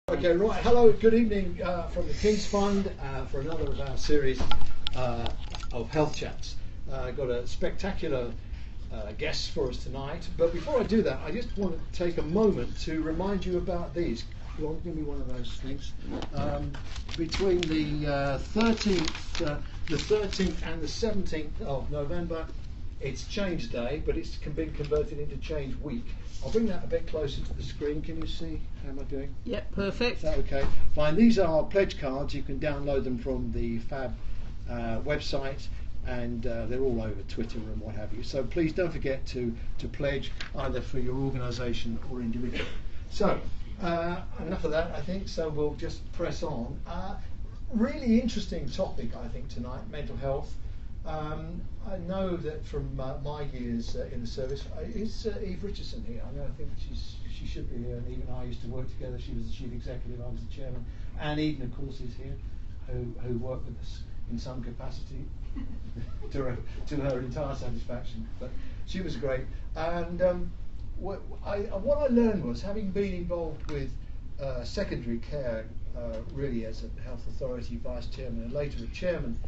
Okay, right. Hello, good evening from the King's Fund for another of our series of health chats. Got a spectacular guest for us tonight, but before I do that, I just want to take a moment to remind you about these. You want to give me one of those things? Between the 13th and the 17th of November, it's Change Day, but it's been converted into Change Week. I'll bring that a bit closer to the screen. Can you see? How am I doing? Yep, perfect. Is that okay? Fine. These are pledge cards. You can download them from the FAB website, and they're all over Twitter and what have you. So please don't forget to pledge either for your organisation or individual. So enough of that, I think. So we'll just press on. Really interesting topic, I think, tonight, mental health. I know that from my years in the service, is Eve Richardson here? I think she should be here, and Eve and I used to work together. She was the chief executive, I was the chairman. And Eden, of course, is here, who worked with us in some capacity to her entire satisfaction. But she was great. And what I learned was, having been involved with secondary care, really as a health authority vice chairman and later a chairman,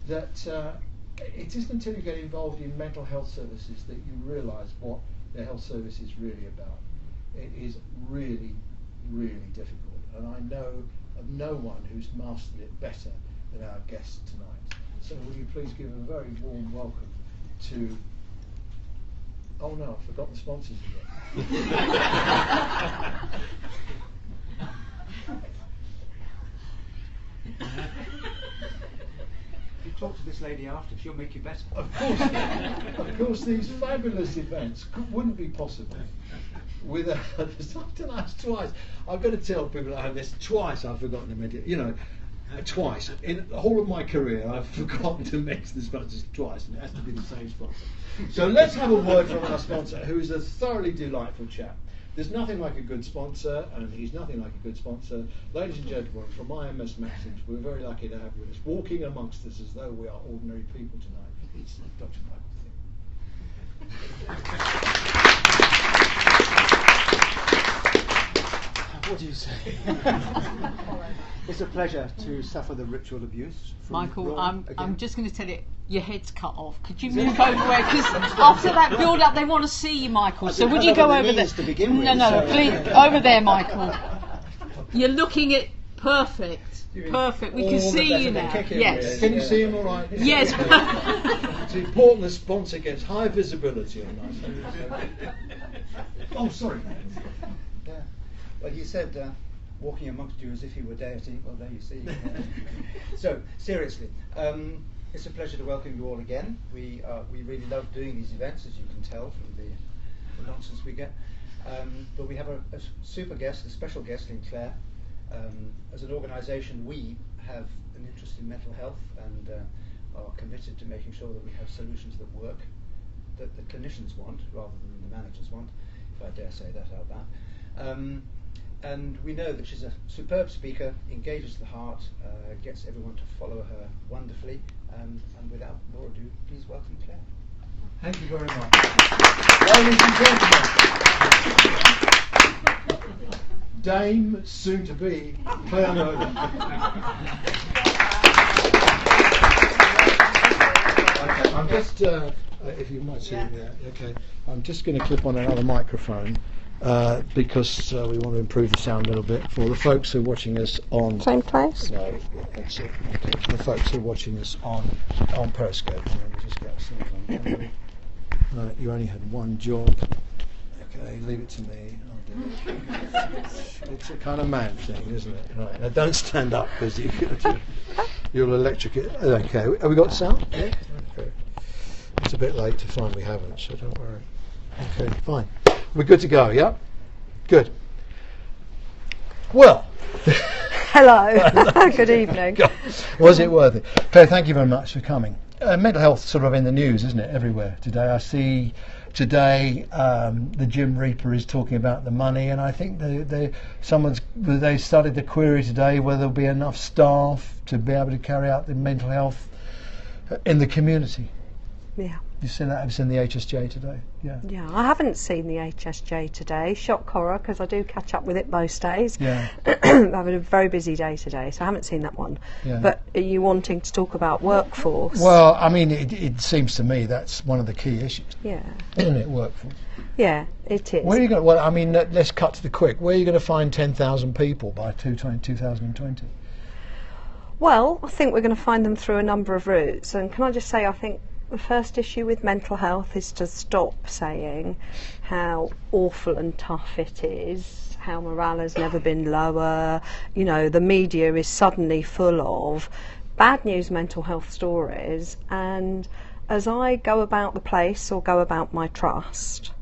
that it isn't until you get involved in mental health services that you realise what the health service is really about. It is really, really difficult, and I know of no one who's mastered it better than our guest tonight. So will you please give a very warm welcome to... Oh no, I've forgotten the sponsors again. Talk to this lady after, she'll make you better. Of course, these fabulous events wouldn't be possible without. Twice. I've got to tell people at home this. Twice I've forgotten to mention. Twice in the whole of my career, I've forgotten to mention the sponsors twice, and it has to be the same sponsor. So let's have a word from our sponsor, who is a thoroughly delightful chap. There's nothing like a good sponsor, and he's nothing like a good sponsor. Ladies and gentlemen, from IMS Maxims, we're very lucky to have with us, walking amongst us as though we are ordinary people tonight. It's Dr. Michael Thing. What do you say? It's a pleasure to suffer the ritual abuse. Michael, I'm just going to tell you, your head's cut off. Could you move over where? Because after that build-up, they want to see you, Michael. So would you go over there? No, please, over there, Michael. You're looking at perfect. Perfect. We can see you now. Yes. Can you see him all right? Yes. It's important the sponsor gets high visibility on that. Oh, sorry. Yeah. Well, he said, walking amongst you as if he were deity. Well, there you see. So, seriously, it's a pleasure to welcome you all again. We really love doing these events, as you can tell from the nonsense we get. But we have a super guest, a special guest in Claire. As an organisation, we have an interest in mental health and are committed to making sure that we have solutions that work, that the clinicians want rather than the managers want, if I dare say that out loud. And we know that she's a superb speaker, engages the heart, gets everyone to follow her wonderfully. And without more ado, please welcome Claire. Thank you very much. Ladies and gentlemen, Dame, soon to be, Claire Murdoch. Okay, I'm just, if you might see me there, okay. I'm just going to clip on another microphone. Because we want to improve the sound a little bit for the folks who are watching us on... Same place? No, that's it. Okay. For the folks who are watching us on Periscope. Let me just get something. Right, you only had one job. Okay, leave it to me. I'll do it. It's a kind of man thing, isn't it? Right, now don't stand up because you'll electrocute. Okay, have we got sound? Yeah. Okay. It's a bit late to find we haven't, so don't worry. Okay, fine. We're good to go, yeah? Good. Well. Hello. Good evening. Was it worth it? Claire, thank you very much for coming. Mental health sort of in the news, isn't it, everywhere today? I see today the Gym Reaper is talking about the money, and I think they started the query today whether there'll be enough staff to be able to carry out the mental health in the community. Yeah. You seen that? Have you seen the HSJ today? Yeah. Yeah, I haven't seen the HSJ today. Shock horror, because I do catch up with it most days. Yeah. I'm having a very busy day today, so I haven't seen that one. Yeah. But are you wanting to talk about workforce? Well, I mean, it seems to me that's one of the key issues. Yeah. Isn't it, workforce? Yeah, it is. Where are you going? Well, I mean, let's cut to the quick. Where are you going to find 10,000 people by 2020? Well, I think we're going to find them through a number of routes. And can I just say, I think the first issue with mental health is to stop saying how awful and tough it is, how morale has never been lower. You know, the media is suddenly full of bad news mental health stories. And as I go about the place or go about my trust,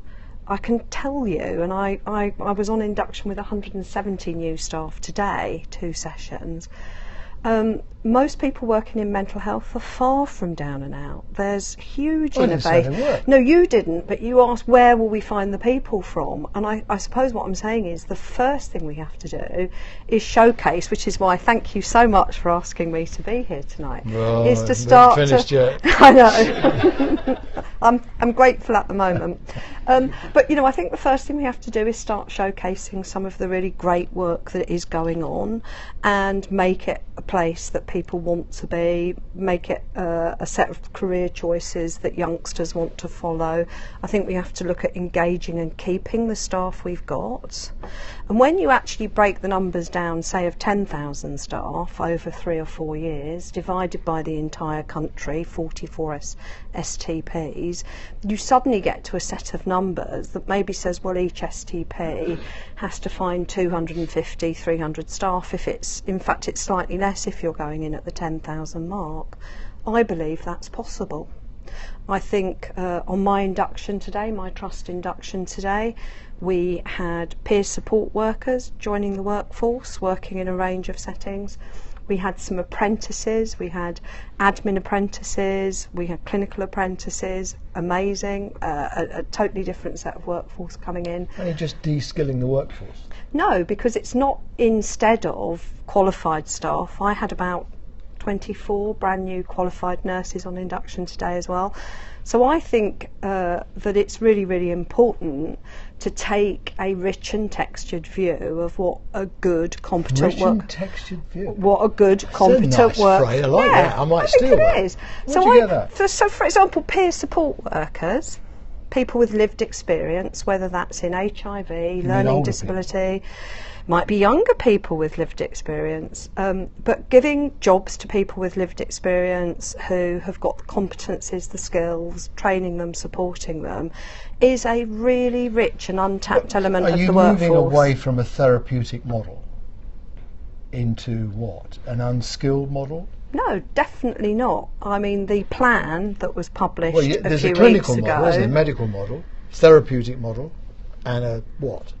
I can tell you, and I was on induction with 170 new staff today, 2 sessions. Most people working in mental health are far from down and out. There's huge innovation. No, you didn't, but you asked where will we find the people from, and I suppose what I'm saying is the first thing we have to do is showcase, which is why thank you so much for asking me to be here tonight. Well, is to start finished yet. I know. I'm grateful at the moment. But you know, I think the first thing we have to do is start showcasing some of the really great work that is going on and make it a place that people want to be, make it a set of career choices that youngsters want to follow. I think we have to look at engaging and keeping the staff we've got. And when you actually break the numbers down, say of 10,000 staff over 3 or 4 years, divided by the entire country, 44 STPs, you suddenly get to a set of numbers that maybe says, well, each STP has to find 250, 300 staff. If it's, in fact, it's slightly less if you're going in at the 10,000 mark. I believe that's possible. I think on my induction today, my trust induction today, we had peer support workers joining the workforce, working in a range of settings. We had some apprentices, we had admin apprentices, we had clinical apprentices, amazing, a totally different set of workforce coming in. Are you just de-skilling the workforce? No, because it's not instead of qualified staff. I had about 24 brand new qualified nurses on induction today as well. So I think that it's really, really important to take a rich and textured view of what a good, competent Rich and textured view. What a good, competent nice work. Phrase. I like that. I might steal think that. It is. Where'd you get that? So, for example, peer support workers, people with lived experience, whether that's in HIV, learning disability, might be younger people with lived experience, but giving jobs to people with lived experience who have got the competencies, the skills, training them, supporting them, is a really rich and untapped element of the workforce. Are you moving away from a therapeutic model into what? An unskilled model? No, definitely not. I mean, the plan that was published a few weeks ago... There's a clinical model, there's a medical model, therapeutic model, and a what?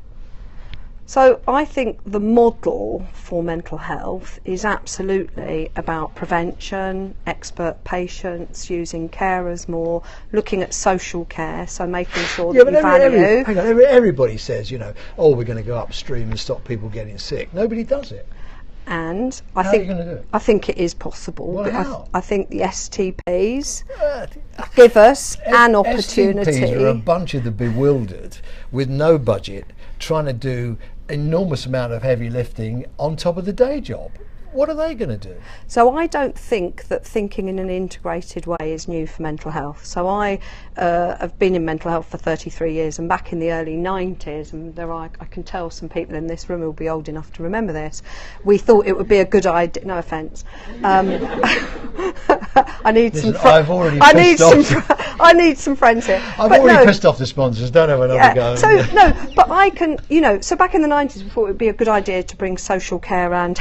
So I think the model for mental health is absolutely about prevention, expert patients, using carers more, looking at social care, so making sure that you value... Hang on, everybody says, you know, oh, we're going to go upstream and stop people getting sick. Nobody does it. And How are you going to do it? I think it is possible. Well, how? I think the STPs give us an opportunity. STPs are a bunch of the bewildered with no budget trying to do enormous amount of heavy lifting on top of the day job. What are they going to do? So I don't think that thinking in an integrated way is new for mental health. So I have been in mental health for 33 years, and back in the early 90s, and I can tell some people in this room will be old enough to remember this, we thought it would be a good idea, no offence. I need some friends here. I've already pissed off the sponsors, don't have another go. So so back in the 90s we thought it would be a good idea to bring social care and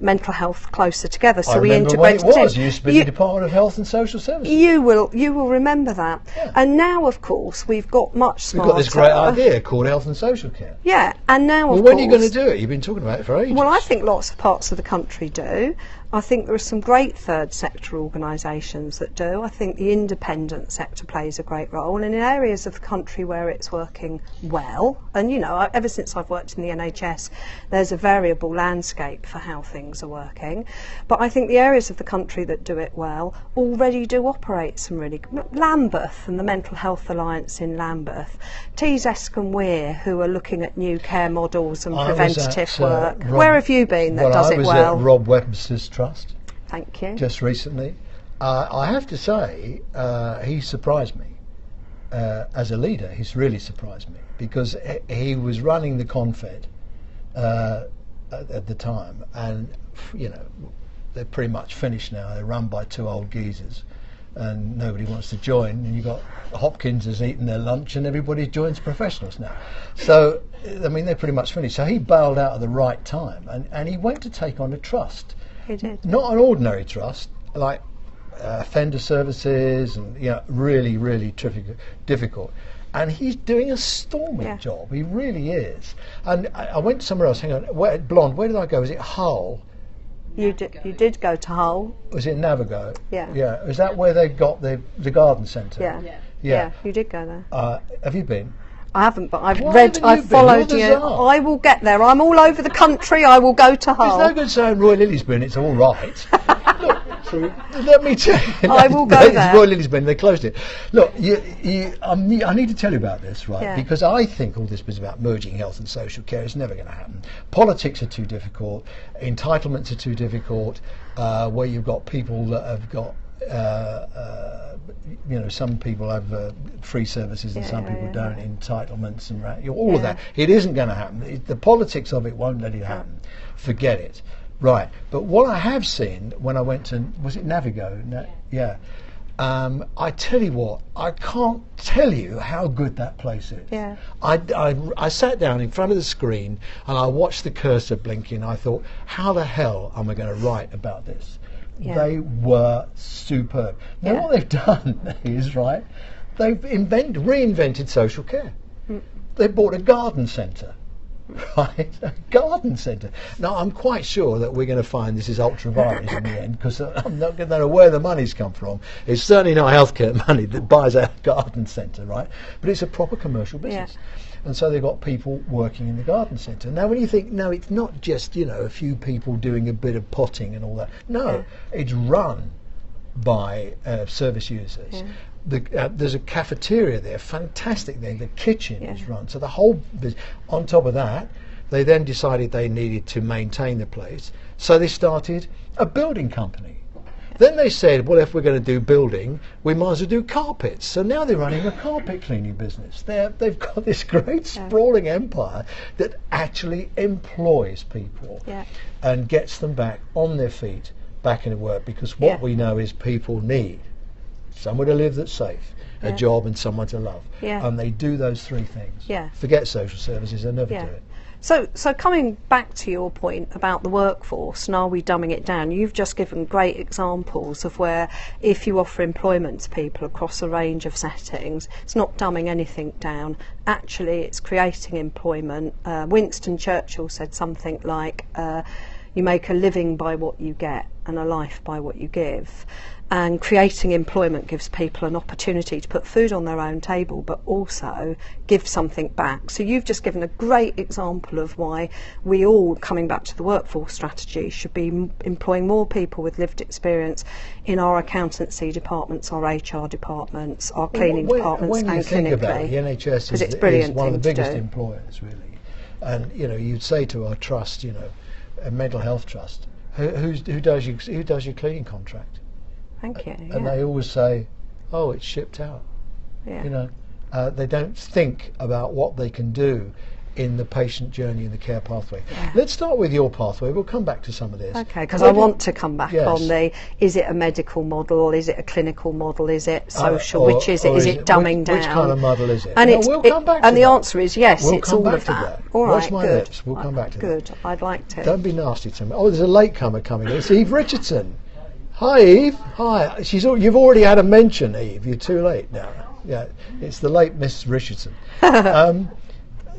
mental health closer together, so we integrated it. It used to be the Department of Health and Social Services. You will remember that. Yeah. And now of course we've got much smarter. We've got this great idea called health and social care. Yeah, and now when are you going to do it? You've been talking about it for ages. Well, I think lots of parts of the country do. I think there are some great third sector organisations that do. I think the independent sector sector plays a great role, and in areas of the country where it's working well, and ever since I've worked in the NHS, there's a variable landscape for how things are working, but I think the areas of the country that do it well already do operate some really... Lambeth and the Mental Health Alliance in Lambeth, Tees Esk and Weir, who are looking at new care models and preventative work. Where have you been that does it well? I was at Rob Webster's Trust. Thank you. Just recently. I have to say, he surprised me. As a leader, he's really surprised me, because he was running the Confed at the time, and they're pretty much finished now. They're run by two old geezers, and nobody wants to join, and you've got Hopkins has eaten their lunch and everybody joins professionals now. So, I mean, they're pretty much finished. So he bailed out at the right time, and he went to take on a trust. He did. Not an ordinary trust, like offender services, and really, really difficult. And he's doing a storming job. He really is. And I went somewhere else. Hang on, Blonde. Where did I go? Was it Hull? You did go to Hull. Was it Navigo? Yeah. Yeah. Is that where they've got the garden centre? Yeah. You did go there. Have you been? I haven't, but I've followed you. I will get there. I'm all over the country. I will go to Hull. It's no good saying Roy Lilley's been. It's all right. Look, let me tell you. I will go there. Roy Lilley's been. They closed it. Look, I need to tell you about this, right? Yeah. Because I think all this business about merging health and social care is never going to happen. Politics are too difficult. Entitlements are too difficult. Where you've got people that have got. Some people have free services and some people don't, entitlements and all of that. It isn't going to happen. The politics of it won't let it happen. Forget it. Right. But what I have seen when I went to, was it Navigo? I tell you what, I can't tell you how good that place is. Yeah. I sat down in front of the screen and I watched the cursor blinking. I thought, how the hell am I going to write about this? Yeah. They were superb. Now what they've done is, they've reinvented social care. They bought a garden centre. Right, a garden centre. Now I'm quite sure that we're going to find this is ultra vires in the end, because I'm not going to know where the money's come from. It's certainly not healthcare money that buys a garden centre, right? But it's a proper commercial business. And so they've got people working in the garden centre. Now when you think, no, it's not just, a few people doing a bit of potting and all that. No, it's run by service users. There's a cafeteria there, fantastic there. The kitchen is run. So the whole business. On top of that, they then decided they needed to maintain the place. So they started a building company. Then they said, well, if we're going to do building, we might as well do carpets. So now they're running a carpet cleaning business. They've got this great sprawling empire that actually employs people and gets them back on their feet, back into work. Because what we know is people need somewhere to live that's safe, a job and someone to love. And they do those three things. Forget social services, they never do it. So coming back to your point about the workforce, and are we dumbing it down? You've just given great examples of where, if you offer employment to people across a range of settings, it's not dumbing anything down. Actually, it's creating employment. Winston Churchill said something like, you make a living by what you get and a life by what you give. And creating employment gives people an opportunity to put food on their own table, but also give something back. So you've just given a great example of why we all, coming back to the workforce strategy, should be employing more people with lived experience in our accountancy departments, our HR departments, our cleaning departments, and clinically. When you think about it, the NHS is one of the biggest employers, really. And you'd say to our trust, a mental health trust, who does your cleaning contract? Thank you. And they always say, oh, it's shipped out. They don't think about what they can do in the patient journey and the care pathway. Let's start with your pathway. We'll come back to some of this. Okay, because I want to come back on is it a medical model, is it a clinical model, is it social, which is it? Is it dumbing down? Which kind of model is it? And we'll come back to and that. the answer is yes, we'll it's all back of to that. that. All right, Watch my good. lips. We'll come back to that. Good, I'd like to. Don't be nasty to me. Oh, there's a latecomer coming in. It's Eve Richardson. Hi, Eve. Hi. You've already had a mention, Eve. You're too late now. Yeah, it's the late Miss Richardson.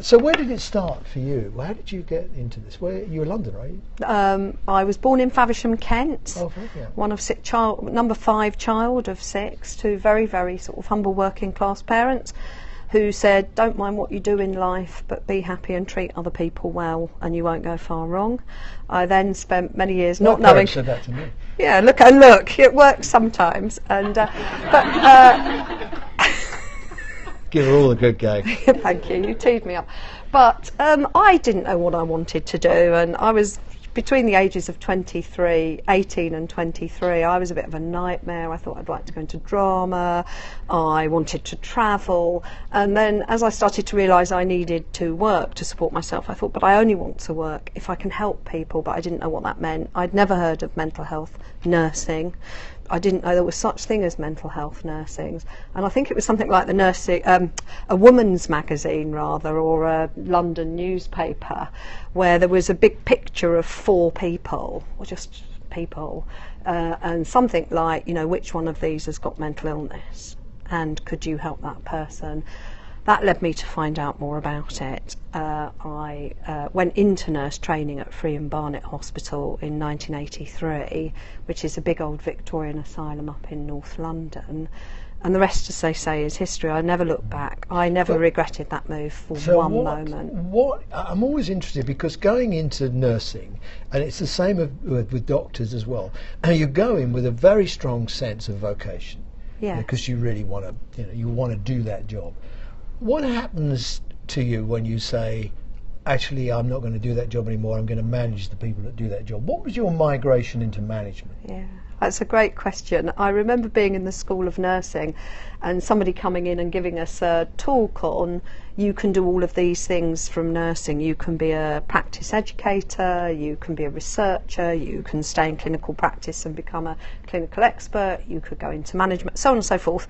So where did it start for you? How did you get into this? You're in London, right? I was born in Faversham, Kent. Oh, yeah. One of six number 5 child of 6 to very, very sort of humble working class parents who said, don't mind what you do in life, but be happy and treat other people well, and you won't go far wrong. I then spent many years not knowing. Said that to me. Yeah, look, it works sometimes, and Give her all the good game. Thank you. You teed me up. But I didn't know what I wanted to do, and I was between the ages of 18 and 23. I was a bit of a nightmare. I thought I'd like to go into drama. I wanted to travel. And then as I started to realise I needed to work to support myself, I thought, but I only want to work if I can help people, but I didn't know what that meant. I'd never heard of mental health nursing. I didn't know there was such thing as mental health nursing, and I think it was something like the nursing, a woman's magazine rather, or a London newspaper, where there was a big picture of 4 people, or just people, and something like, which one of these has got mental illness, and could you help that person? That led me to find out more about it. I went into nurse training at Free and Barnet Hospital in 1983, which is a big old Victorian asylum up in North London. And the rest, as they say, is history. I never looked back. I never regretted that move for one moment. I'm always interested, because going into nursing, and it's the same with doctors as well, you go in with a very strong sense of vocation. Yeah. Because you really want to, you want to do that job. What happens to you when you say, actually, I'm not going to do that job anymore, I'm going to manage the people that do that job? What was your migration into management? Yeah, that's a great question. I remember being in the School of Nursing and somebody coming in and giving us a talk on, you can do all of these things from nursing. You can be a practice educator, you can be a researcher, you can stay in clinical practice and become a clinical expert, you could go into management, so on and so forth.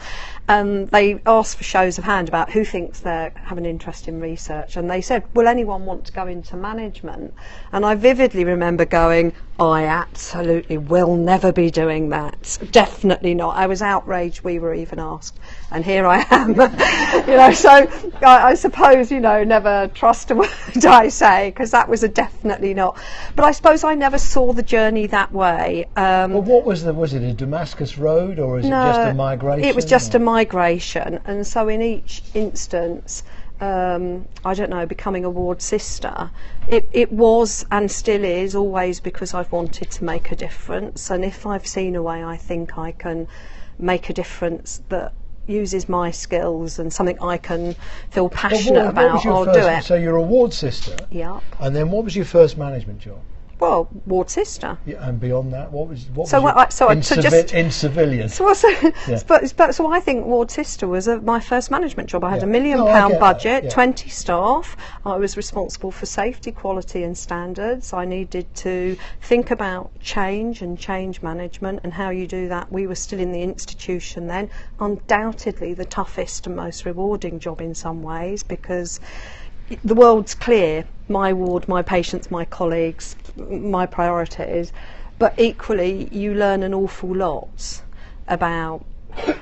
They asked for shows of hand about who thinks they have an interest in research, and they said, will anyone want to go into management? And I vividly remember going, I absolutely will never be doing that. Definitely not. I was outraged we were even asked, and here I am. So I suppose, never trust a word I say, because that was a definitely not. But I suppose I never saw the journey that way. Well, what was it a Damascus Road, or is it just a migration? It was just a migration, and so in each instance, I don't know, becoming a ward sister, it was and still is always because I've wanted to make a difference, and if I've seen a way I think I can make a difference that uses my skills and something I can feel passionate about, I'll do it. So you're a ward sister. Yeah. And then what was your first management job? Well, ward sister. Yeah, and beyond that, what was in civilian? So I think ward sister was my first management job. I had £1 million budget, 20 staff. I was responsible for safety, quality, and standards. I needed to think about change and change management and how you do that. We were still in the institution then. Undoubtedly, the toughest and most rewarding job in some ways, because the world's clear, my ward, my patients, my colleagues, my priorities, but equally you learn an awful lot about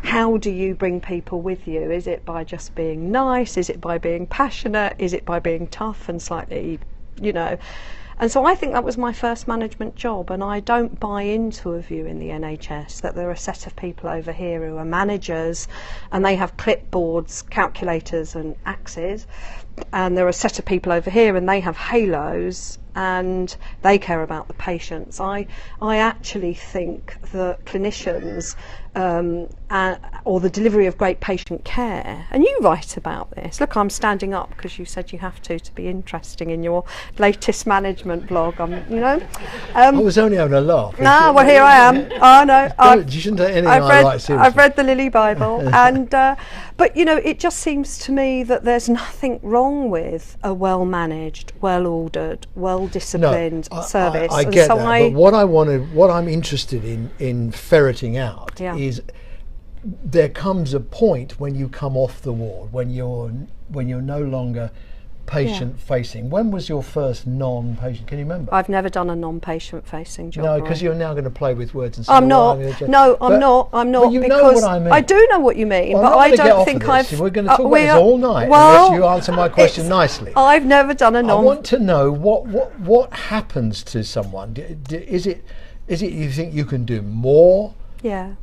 how do you bring people with you. Is it by just being nice? Is it by being passionate? Is it by being tough and slightly, And so I think that was my first management job, and I don't buy into a view in the NHS that there are a set of people over here who are managers and they have clipboards, calculators and axes, and there are a set of people over here and they have halos and they care about the patients. I actually think that clinicians or the delivery of great patient care, and you write about this. Look, I'm standing up because you said you have to be interesting in your latest management blog. I was only having a laugh. No, well, here I am. Oh no, you shouldn't take anything I write seriously. I've read the Lilley Bible, and but it just seems to me that there's nothing wrong with a well-managed, well-ordered, well-disciplined service. I get that, but what I'm interested in ferreting out is there comes a point when you come off the ward, when you're no longer patient facing. When was your first non-patient? Can you remember? I've never done a non-patient facing job. No, because you're now going to play with words and say, I'm not. No, I'm not. I'm not. Well, you know what I mean. I do know what you mean, well, but I don't think I've. We're going to talk about this all night unless you answer my question nicely. I've never done a non. I want to know what happens to someone. Is it you think you can do more? Yeah.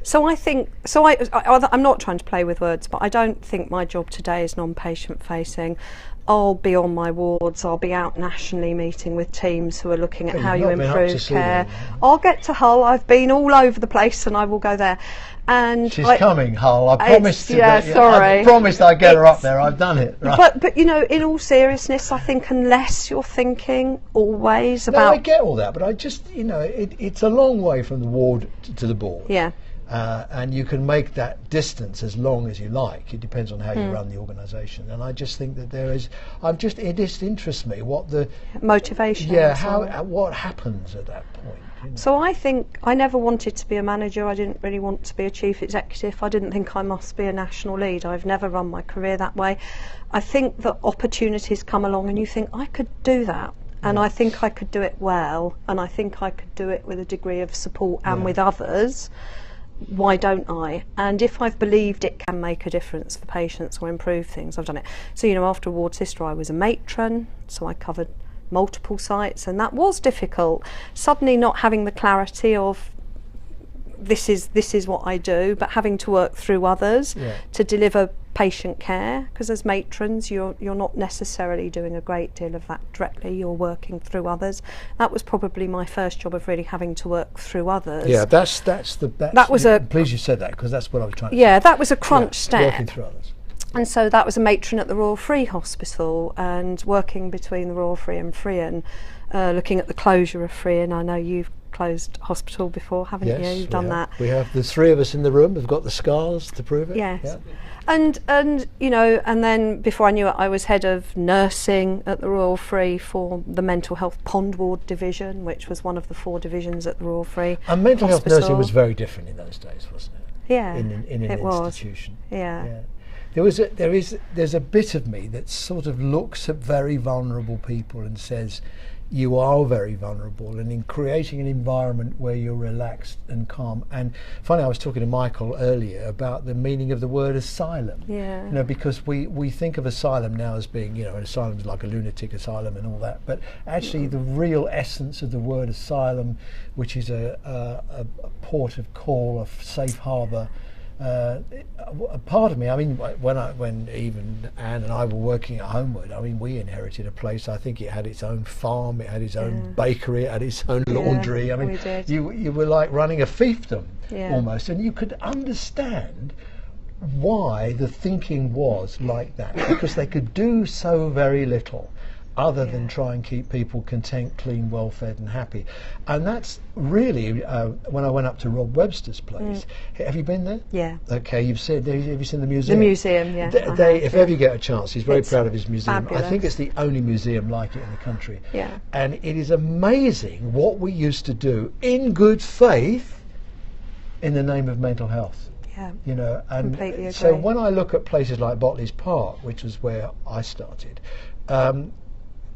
So I think, I'm not trying to play with words, but I don't think my job today is non-patient facing. I'll be on my wards, I'll be out nationally meeting with teams who are looking at how you improve care. I'll get to Hull, I've been all over the place and I will go there. And she's coming, Hull. I promised. Sorry. I promised I'd get her up there. I've done it. Right. But you know, in all seriousness, I think unless you're thinking always about. No, I get all that, but I just, it's a long way from the ward to the board. Yeah. And you can make that distance as long as you like. It depends on how you run the organisation. And I just think that it just interests me what the motivation. Yeah, what happens at that point. So I think I never wanted to be a manager. I didn't really want to be a chief executive. I didn't think I must be a national lead. I've never run my career that way. I think that opportunities come along and you think I could do that. And I think I could do it well. And I think I could do it with a degree of support and with others. Why don't I? And if I've believed it can make a difference for patients or improve things, I've done it. So, after ward sister, I was a matron, so I covered multiple sites, and that was difficult. Suddenly not having the clarity of this is what I do, but having to work through others to deliver patient care, because as matrons you're not necessarily doing a great deal of that directly, you're working through others. That was probably my first job of really having to work through others. Yeah, that was I'm pleased you said that, because that's what I was trying to say. Yeah, that was a crunch step. Working through others. And so that was a matron at the Royal Free Hospital, and working between the Royal Free and Friern, looking at the closure of Friern. I know you've closed hospital before, haven't you? You've done that. We have the three of us in the room. We've got the scars to prove it. Yes. Yeah. And and then before I knew it, I was head of nursing at the Royal Free for the mental health pond ward division, which was one of the 4 divisions at the Royal Free. And mental health nursing was very different in those days, wasn't it? Yeah. In an institution. Yeah. There's a bit of me that sort of looks at very vulnerable people and says, you are very vulnerable, and in creating an environment where you're relaxed and calm. And funny, I was talking to Michael earlier about the meaning of the word asylum. Yeah. Because we think of asylum now as being, an asylum is like a lunatic asylum and all that, but actually the real essence of the word asylum, which is a port of call, a safe harbour. A part of me, when even Anne and I were working at Homewood, we inherited a place. I think it had its own farm, it had its own bakery, it had its own laundry. We did. You were like running a fiefdom almost, and you could understand why the thinking was like that, because they could do so very little other than try and keep people content, clean, well-fed and happy. And that's really, when I went up to Rob Webster's place, have you been there? Yeah. Okay, have you seen the museum? The museum, yeah. If ever you get a chance, he's very proud of his museum. Fabulous. I think it's the only museum like it in the country. Yeah. And it is amazing what we used to do in good faith in the name of mental health. Yeah. And completely agree. so when I look at places like Botley's Park, which was where I started,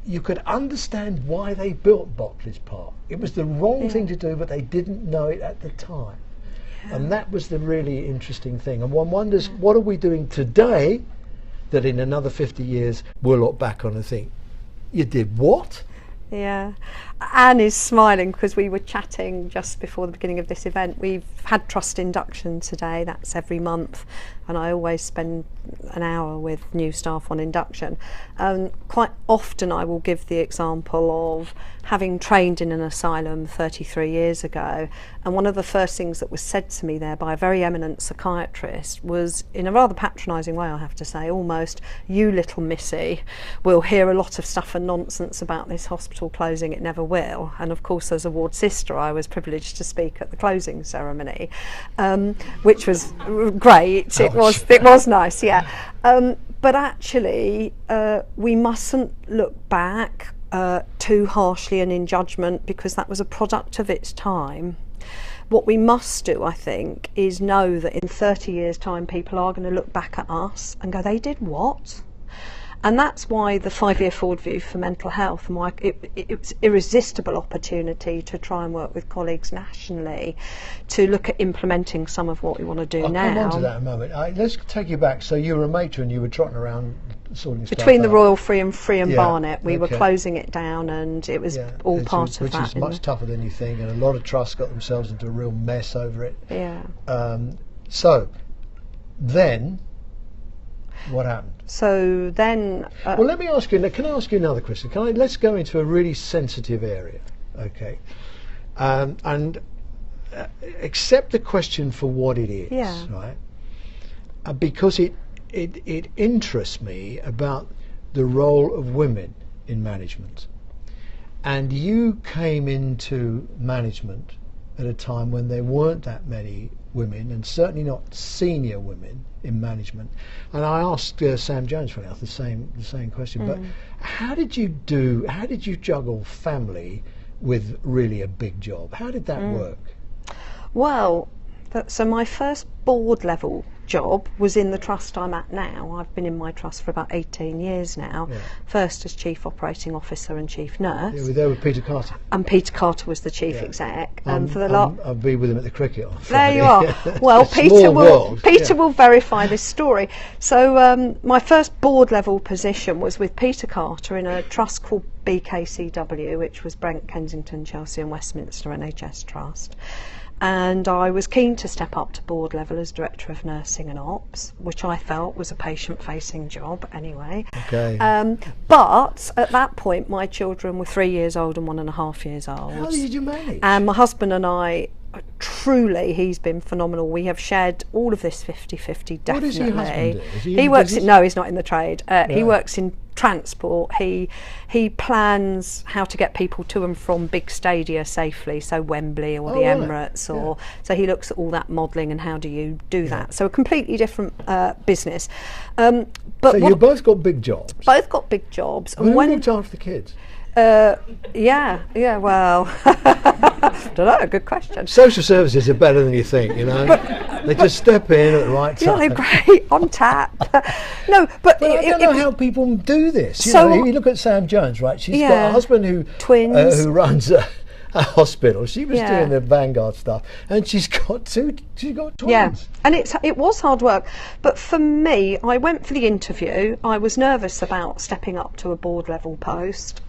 you could understand why they built Botley's Park. It was the wrong thing to do, but they didn't know it at the time. Yeah. And that was the really interesting thing. And one wonders, what are we doing today that in another 50 years we'll look back on and think, you did what? Yeah. Anne is smiling because we were chatting just before the beginning of this event. We've had trust induction today, that's every month, and I always spend an hour with new staff on induction. Quite often I will give the example of having trained in an asylum 33 years ago, and one of the first things that was said to me there by a very eminent psychiatrist was, in a rather patronising way I have to say, almost, you little missy will hear a lot of stuff and nonsense about this hospital closing, it never will. And of course, as a ward sister, I was privileged to speak at the closing ceremony, which was great. It was nice, yeah. But actually, we mustn't look back too harshly and in judgment, because that was a product of its time. What we must do, I think, is know that in 30 years' time, people are going to look back at us and go, they did what? And that's why the 5-year forward view for mental health, and why it's irresistible opportunity to try and work with colleagues nationally to look at implementing some of what we want to do now. I'll come on to that in a moment. Let's take you back. So you were a matron, you were trotting around sorting stuff between the out. Royal Free and Yeah, Barnet, we were okay. closing it down, and it was all part of which that. is much tougher than you think, and a lot of trusts got themselves into a real mess over it. Yeah. So then, what happened? So then, well, let me ask you. Can I ask you another question? Let's go into a really sensitive area, okay? And accept the question for what it is, right? Because it interests me about the role of women in management. And you came into management at a time when there weren't that many women, and certainly not senior women in management. And I asked Sam Jones for the same question. But how did you juggle family with really a big job? How did that work? Well, so my first board level job was in the trust I'm at now. I've been in my trust for about 18 years now. Yeah. First as Chief Operating Officer and Chief Nurse. Yeah, we were there with Peter Carter. And Peter Carter was the Chief Exec. I'll be with him at the cricket on Friday. There you are. Well, Peter will verify this story. So my first board level position was with Peter Carter in a trust called BKCW, which was Brent, Kensington, Chelsea and Westminster NHS Trust. And I was keen to step up to board level as Director of Nursing and Ops, which I felt was a patient-facing job anyway. Okay. But at that point, my children were 3 years old and 1.5 years old. How did you manage? And my husband and I, truly, he's been phenomenal. We have shared all of this 50-50, definitely. What does your husband do? He works in, no, he's not in the trade. He works in transport. He plans how to get people to and from big stadia safely, so Wembley or the Emirates, or so he looks at all that modelling and how do you do that. So a completely different business. But so you both got big jobs. Both got big jobs. Who looked after the kids? Well, don't know, good question. Social services are better than you think, you know. They just step in at the right time. Yeah, they're great, on tap. No, but I don't know how people do this. You So know, you look at Sam Jones, right? She's got a husband who runs a hospital. She was doing the Vanguard stuff, and she's got twins. Yeah, and it was hard work. But for me, I went for the interview. I was nervous about stepping up to a board level post.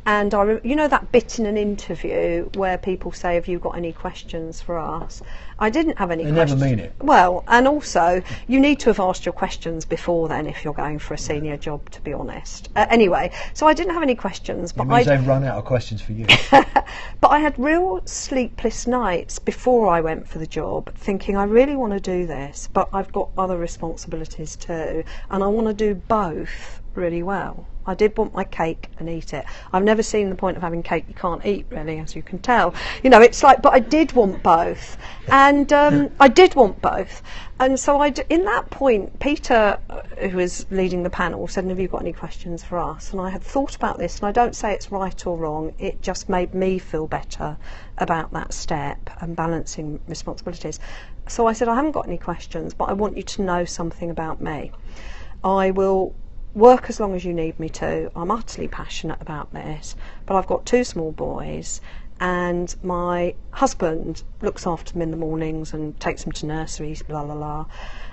And you know that bit in an interview where people say, have you got any questions for us? I didn't have any questions. They never mean it. Well, and also, you need to have asked your questions before then if you're going for a senior job, to be honest. Anyway, so I didn't have any questions. But it means they've run out of questions for you. But I had real sleepless nights before I went for the job, thinking I really want to do this, but I've got other responsibilities too, and I want to do both really well. I did want my cake and eat it. I've never seen the point of having cake you can't eat, really, as you can tell. You know, it's like, but I did want both. And I did want both. And so in that point, Peter, who was leading the panel, said, have you got any questions for us? And I had thought about this, and I don't say it's right or wrong. It just made me feel better about that step and balancing responsibilities. So I said, I haven't got any questions, but I want you to know something about me. I will work as long as you need me to. I'm utterly passionate about this, but I've got 2 small boys, and my husband looks after them in the mornings and takes them to nurseries, blah, blah, blah.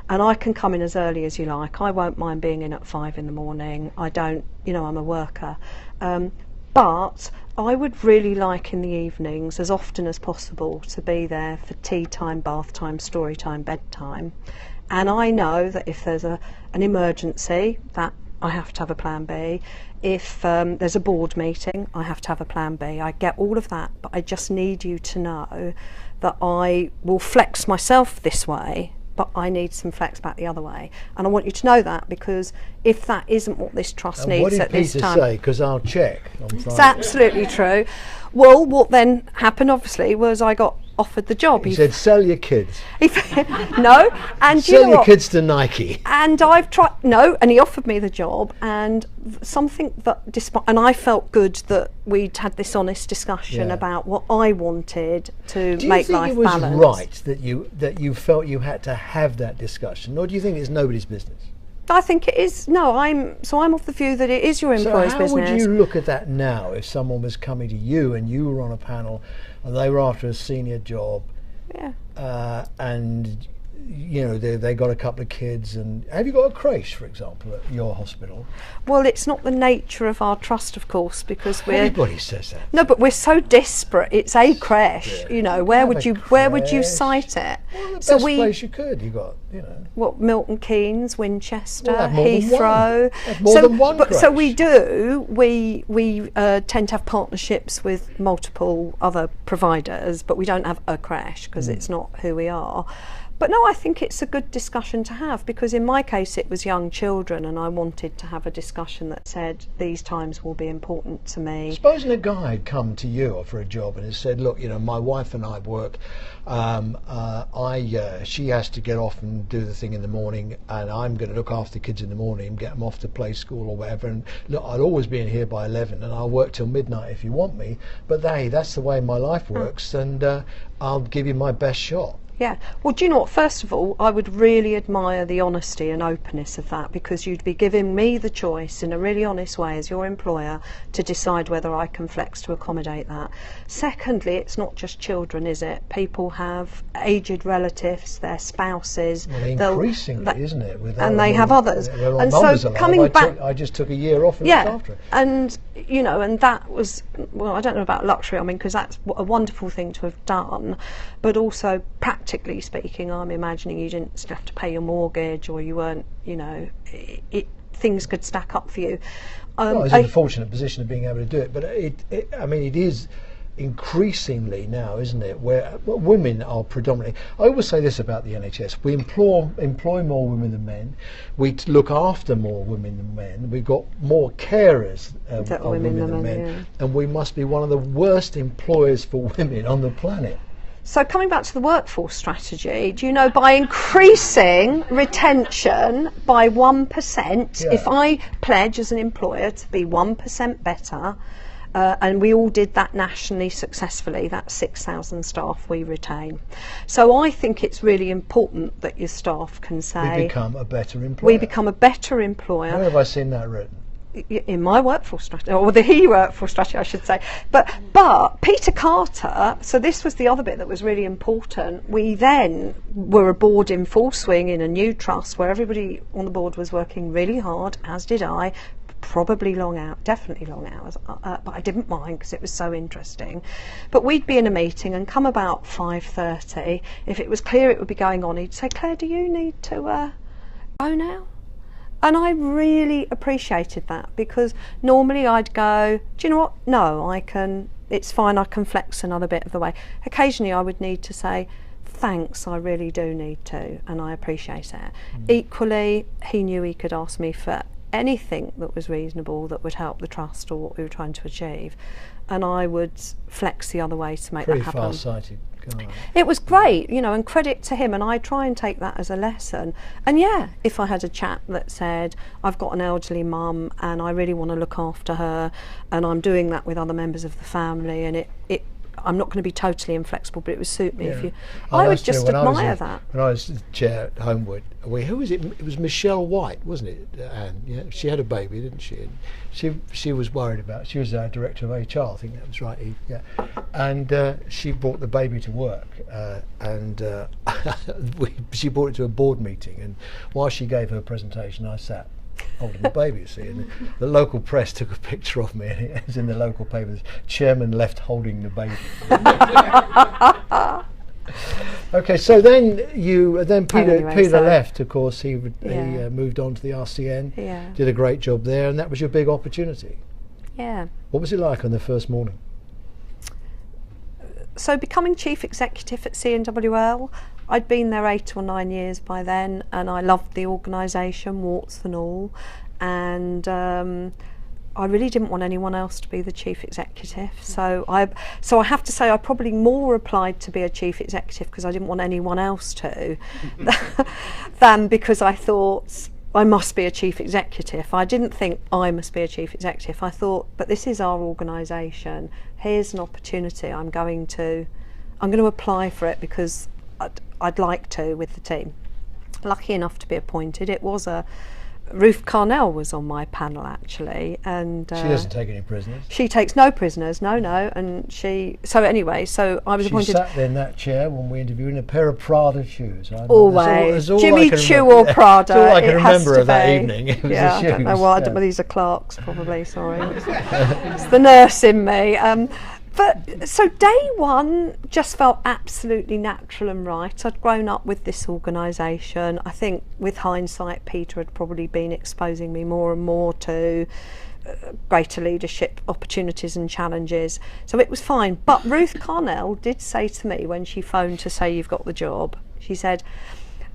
And I can come in as early as you like. I won't mind being in at 5 in the morning. I don't, you know, I'm a worker. But I would really like in the evenings, as often as possible, to be there for tea time, bath time, story time, bedtime. And I know that if there's an emergency, that I have to have a plan B. If there's a board meeting, I have to have a plan B. I get all of that, but I just need you to know that I will flex myself this way, but I need some flex back the other way. And I want you to know that, because if that isn't what this trust needs at this time... What did Peter say? Because I'll check on Friday. It's absolutely true. Well, what then happened, obviously, was I got offered the job. He said, sell your kids. No, and sell your kids to Nike. And I've tried, and he offered me the job, and something that, and I felt good that we'd had this honest discussion about what I wanted to make life balanced. Do you think it was right that you felt you had to have that discussion, or do you think it's nobody's business? I think it is. No, I'm of the view that it is your employer's business. So how would you look at that now if someone was coming to you and you were on a panel and they were after a senior job, and you know they got a couple of kids, and have you got a creche, for example, at your hospital? Well, it's not the nature of our trust, of course, because everybody says that. No, but we're so disparate. It's a creche, you know. Where would you cite it? Well, the best place you could. You got, you know. What, Milton Keynes, Winchester, Heathrow. That's more than one creche. So we do. We tend to have partnerships with multiple other providers, but we don't have a creche because it's not who we are. But no, I think it's a good discussion to have, because in my case it was young children, and I wanted to have a discussion that said these times will be important to me. Supposing a guy had come to you for a job and has said, look, you know, my wife and I work, she has to get off and do the thing in the morning, and I'm going to look after the kids in the morning, get them off to play school or whatever, and look, I'll always be in here by 11 and I'll work till midnight if you want me, but hey, that's the way my life works, and I'll give you my best shot. Yeah. Well, do you know what? First of all, I would really admire the honesty and openness of that, because you'd be giving me the choice in a really honest way as your employer to decide whether I can flex to accommodate that. Secondly, it's not just children, is it? People have aged relatives, their spouses. Well, increasingly, isn't it? And they have others. And so coming back, I just took a year off and looked after it. And you know, and that was, well, I don't know about luxury. I mean, because that's a wonderful thing to have done, but also practically speaking, I'm imagining you didn't still have to pay your mortgage, or you weren't, you know, things could stack up for you. I was in a fortunate position of being able to do it, but I mean, it is increasingly now, isn't it, where women are predominantly. I always say this about the NHS: we employ more women than men, we look after more women than men, we've got more carers of women than men, and we must be one of the worst employers for women on the planet. So coming back to the workforce strategy, do you know, by increasing retention by 1%, if I pledge as an employer to be 1% better, and we all did that nationally successfully, that's 6,000 staff we retain. So I think it's really important that your staff can say, we become a better employer. We become a better employer. Where have I seen that written? In my workforce strategy, or the workforce strategy, I should say. But Peter Carter, so this was the other bit that was really important. We then were a board in full swing in a new trust where everybody on the board was working really hard, as did I. Probably definitely long hours, but I didn't mind because it was so interesting. But we'd be in a meeting and come about 5:30. If it was clear it would be going on, he'd say, Claire, do you need to go now? And I really appreciated that, because normally I'd go, do you know what? No, I can, it's fine, I can flex another bit of the way. Occasionally I would need to say, thanks, I really do need to, and I appreciate it. Equally, he knew he could ask me for anything that was reasonable that would help the trust or what we were trying to achieve, and I would flex the other way to make that happen. Pretty far-sighted guy. It was great, you know, and credit to him, and I try and take that as a lesson. And yeah, if I had a chat that said, I've got an elderly mum and I really want to look after her, and I'm doing that with other members of the family, and I'm not going to be totally inflexible, but it would suit me if you. I would just admire that. When I was chair at Homewood, who was it? It was Michelle White, wasn't it? Anne, yeah, she had a baby, didn't she? And she was worried about. She was our director of HR, I think that was right. Yeah, and she brought the baby to work, and she brought it to a board meeting. And while she gave her presentation, I sat holding the baby, you see, and the local press took a picture of me, and it was in the local paper, the chairman left holding the baby. Okay, so then Peter left, of course. He moved on to the RCN, did a great job there, and that was your big opportunity. Yeah. What was it like on the first morning? So becoming chief executive at CNWL, I'd been there 8 or 9 years by then, and I loved the organisation, warts and all, and I really didn't want anyone else to be the chief executive. So I have to say I probably more applied to be a chief executive because I didn't want anyone else to, than because I thought I must be a chief executive. I didn't think I must be a chief executive. I thought, but this is our organisation. Here's an opportunity. I'm going to apply for it because I'd like to with the team. Lucky enough to be appointed. It was a Ruth Carnell was on my panel actually, and she doesn't take any prisoners. She takes no prisoners, no, and so I was appointed. She sat there in that chair when we interviewed in a pair of Prada shoes. Always, Jimmy Choo or Prada. That's all I can remember of that evening. It was yeah, the I don't know shoes. why. I don't know, these are Clarks probably. Sorry, it's the nurse in me. But so day one just felt absolutely natural and right. I'd grown up with this organisation. I think with hindsight, Peter had probably been exposing me more and more to greater leadership opportunities and challenges. So it was fine. But Ruth Carnell did say to me when she phoned to say you've got the job, she said,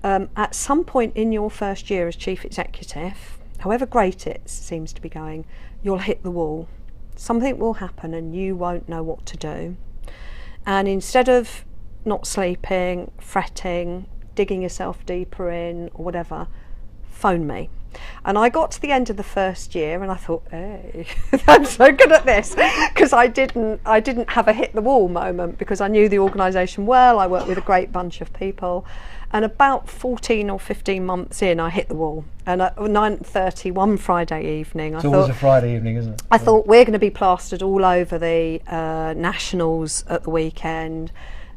at some point in your first year as chief executive, however great it seems to be going, you'll hit the wall. Something will happen and you won't know what to do. And instead of not sleeping, fretting, digging yourself deeper in or whatever, phone me. And I got to the end of the first year and I thought, hey, I'm so good at this, because I didn't have a hit the wall moment, because I knew the organisation well. I worked with a great bunch of people, and about 14 or 15 months in, I hit the wall. And at 9:30 one Friday evening, It's always a Friday evening, isn't it? I thought we're going to be plastered all over the nationals at the weekend,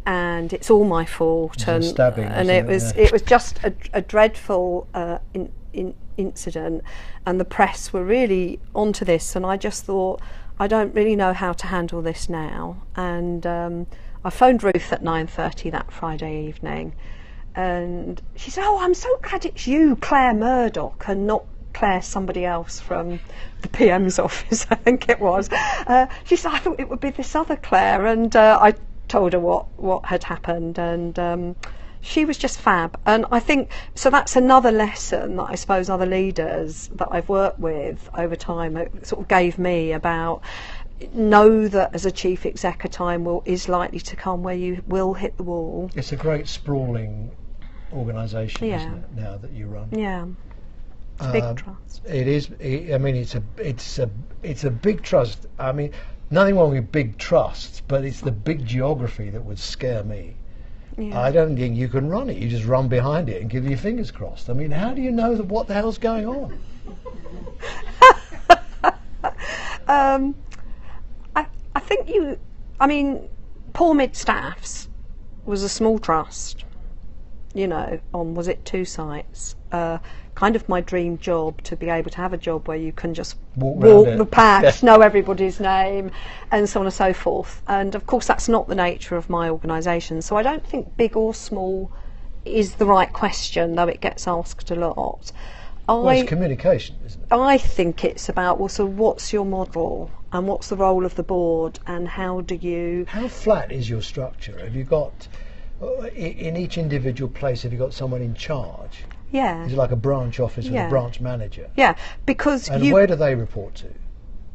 and it's all my fault. And stabbing, and it was just a dreadful incident, and the press were really onto this, and I just thought, I don't really know how to handle this now. And I phoned Ruth at 9:30 that Friday evening, and she said, oh, I'm so glad it's you, Claire Murdoch, and not Claire somebody else from the PM's office, I think it was. She said, I thought it would be this other Claire, and I told her what had happened, and she was just fab. And I think, so that's another lesson that I suppose other leaders that I've worked with over time sort of gave me about, know that as a chief exec a time is likely to come where you will hit the wall. It's a great sprawling organisation, isn't it, now that you run? Yeah. It's a big trust. It is. I mean, it's a big trust. I mean, nothing wrong with big trusts, but it's the big geography that would scare me. Yeah. I don't think you can run it. You just run behind it and give your fingers crossed. I mean, how do you know what the hell's going on? I think Paul Mid-Staffs was a small trust, on, was it 2 sites? Kind of my dream job, to be able to have a job where you can just walk the patch, know everybody's name, and so on and so forth. And of course that's not the nature of my organisation, so I don't think big or small is the right question, though it gets asked a lot. Well, it's communication, isn't it? I think it's about, well, so what's your model, and what's the role of the board, and how flat is your structure? Have you got, in each individual place, have you got someone in charge? Yeah. Is it like a branch office with a branch manager? Yeah, because where do they report to?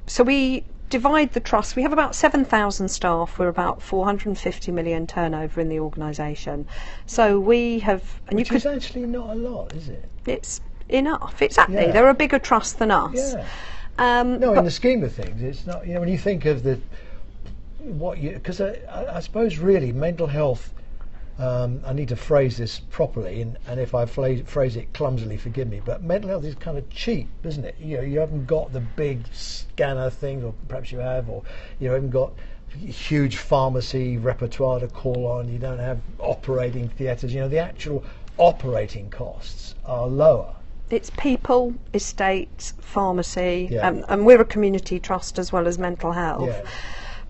So we divide the trust. We have about 7,000 staff. We're about 450 million turnover in the organisation. So we have, and which is actually not a lot, is it? It's enough. Exactly. They're a bigger trust than us. Yeah. No, in the scheme of things, it's not. When you think of because I suppose really mental health. I need to phrase this properly, and if I phrase it clumsily, forgive me, but mental health is kind of cheap, isn't it? You haven't got the big scanner thing, or perhaps you have, or you haven't got huge pharmacy repertoire to call on, you don't have operating theatres, the actual operating costs are lower. It's people, estates, pharmacy, and we're a community trust as well as mental health. Yeah.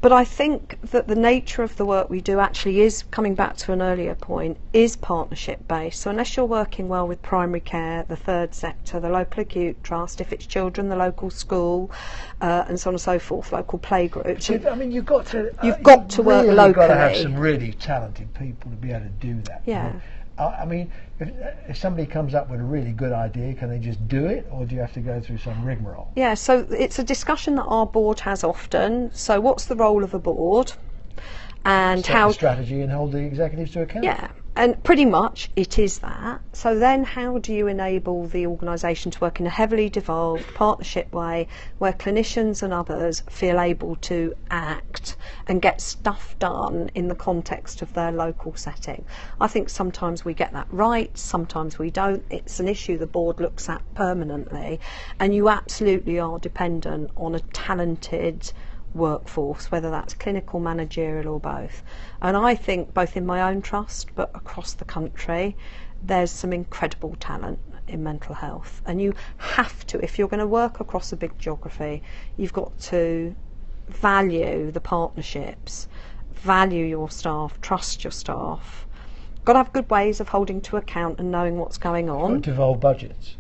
But I think that the nature of the work we do actually is, coming back to an earlier point, is partnership based. So unless you're working well with primary care, the third sector, the local acute trust, if it's children, the local school, and so on and so forth, local playgroups. I mean, you've got to work locally. You've got to have some really talented people to be able to do that. Yeah. I mean, if somebody comes up with a really good idea, can they just do it, or do you have to go through some rigmarole? Yeah, so it's a discussion that our board has often. So what's the role of a board? And set the strategy and hold the executives to account. Yeah, And pretty much it is that. So then how do you enable the organisation to work in a heavily devolved partnership way where clinicians and others feel able to act and get stuff done in the context of their local setting? I think sometimes we get that right, sometimes we don't. It's an issue the board looks at permanently, and you absolutely are dependent on a talented workforce, whether that's clinical, managerial or both. And I think both in my own trust but across the country there's some incredible talent in mental health, and you have to, if you're going to work across a big geography, you've got to value the partnerships, value your staff, trust your staff, got to have good ways of holding to account and knowing what's going on. Devolved budgets.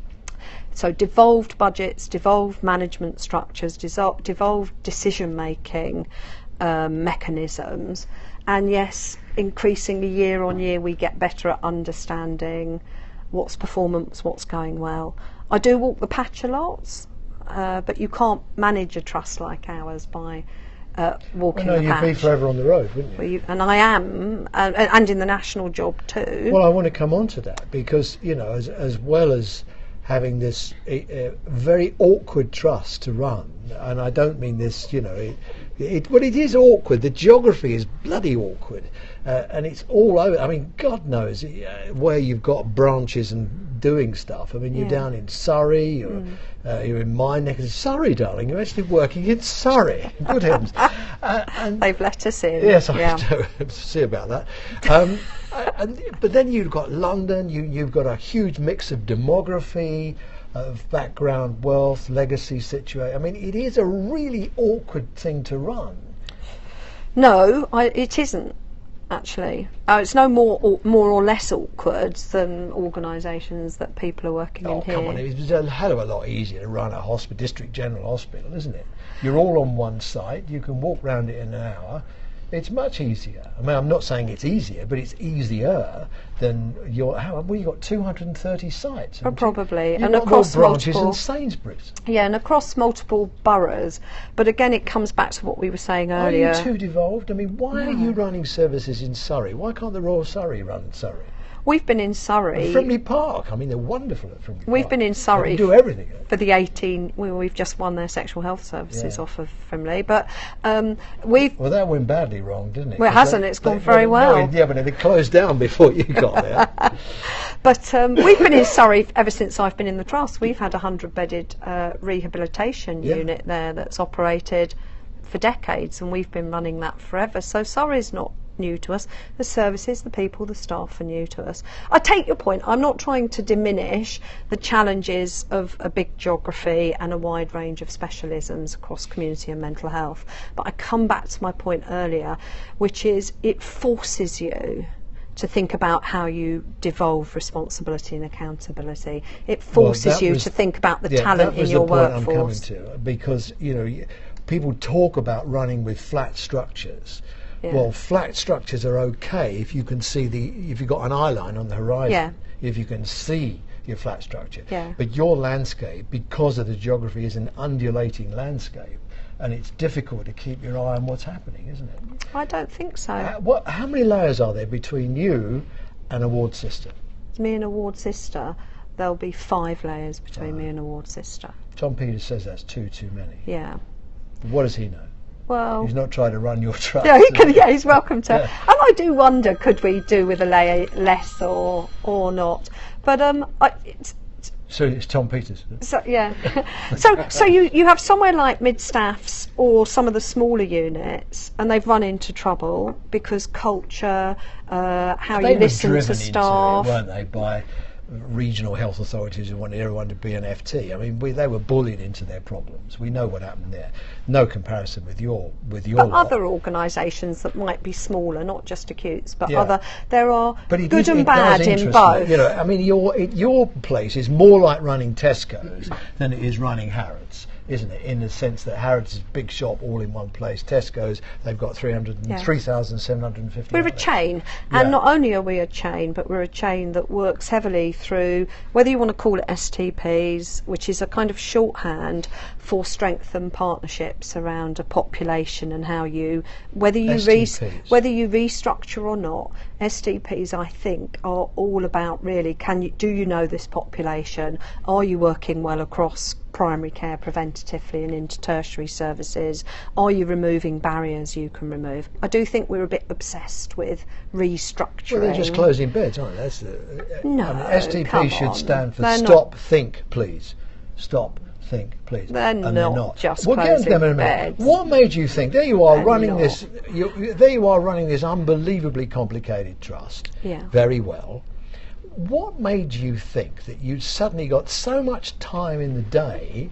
So devolved budgets, devolved management structures, devolved decision-making mechanisms, and yes, increasingly year on year we get better at understanding what's performance, what's going well. I do walk the patch a lot, but you can't manage a trust like ours by walking the patch. You'd be forever on the road, wouldn't you? And I am, and in the national job too. Well, I want to come on to that because, as well as having this very awkward trust to run, and I don't mean this, but it is awkward. The geography is bloody awkward, and it's all over. I mean, God knows where you've got branches and doing stuff. I mean, you're down in Surrey, you're in my neck of Surrey, darling. You're actually working in Surrey. Good heavens! And they've let us in. Yes, I know. See about that. But then you've got London, you've got a huge mix of demography, of background, wealth, legacy situation. I mean, it is a really awkward thing to run. No, it isn't, actually. It's no more or less awkward than organisations that people are working in here. Oh, come on, it's a hell of a lot easier to run a district general hospital, isn't it? You're all on one site, you can walk around it in an hour. It's much easier. I mean, I'm not saying it's easier, but it's easier than you got 230 sites. Probably, You've and got across more branches multiple than Sainsbury's. Yeah, and across multiple boroughs. But again, it comes back to what we were saying earlier. Are you too devolved? I mean, why are you running services in Surrey? Why can't the Royal Surrey run Surrey? We've been in Surrey. Frimley Park. I mean, they're wonderful at Frimley Park. We've been in Surrey. They do everything. For the 18, we've just won their sexual health services off of Frimley, but we've. Well, that went badly wrong, didn't it? Well, it hasn't. It's gone very well. Yeah, but it closed down before you got there. But we've been in Surrey ever since I've been in the trust. We've had a 100-bedded rehabilitation unit there that's operated for decades, and we've been running that forever. So Surrey's not new to us. The services, the people, the staff are new to us. I take your point. I'm not trying to diminish the challenges of a big geography and a wide range of specialisms across community and mental health, but I come back to my point earlier, which is it forces you to think about how you devolve responsibility and accountability. It forces you to think about the talent in your workforce. That was the point I'm coming to, because people talk about running with flat structures. Yeah. Well, flat structures are okay if you can see if you've got an eye line on the horizon, if you can see your flat structure. Yeah. But your landscape, because of the geography, is an undulating landscape, and it's difficult to keep your eye on what's happening, isn't it? I don't think so. How many layers are there between you and a ward sister? Me and a ward sister, there'll be 5 layers between me and a ward sister. Tom Peters says that's too many. Yeah. What does he know? Well, he's not trying to run your trust. Yeah, he can. Yeah, he's welcome to. And I do wonder, could we do with a layer less or not? But so it's Tom Peters. So yeah. so you have somewhere like Mid-Staffs or some of the smaller units, and they've run into trouble because culture, how you listen to staff, weren't they, by regional health authorities who wanted everyone to be an FT. I mean, they were bullied into their problems. We know what happened there. No comparison with your but lot. Other organisations that might be smaller, not just acutes, but there are good and bad in both. I mean, your place is more like running Tesco's than it is running Harrods. isn't it? In the sense that Harrods is a big shop all in one place. Tesco's, they've got 3,750. We're a outlets. chain, and not only are we a chain, but we're a chain that works heavily through, whether you want to call it STPs, which is a kind of shorthand for strengthened partnerships around a population, and how you, whether you restructure or not, STPs I think are all about really, do you know this population? Are you working well across primary care preventatively and into tertiary services? Are you removing barriers you can remove? I do think we're a bit obsessed with restructuring. Well, they're just closing beds, aren't they? No, STP should stand for stop, think, please. Stop, think, please. They're not just we'll closing get them in a minute. beds. What made you think? There you are running this. There you are running this unbelievably complicated trust. Yeah. Very well. What made you think that you suddenly got so much time in the day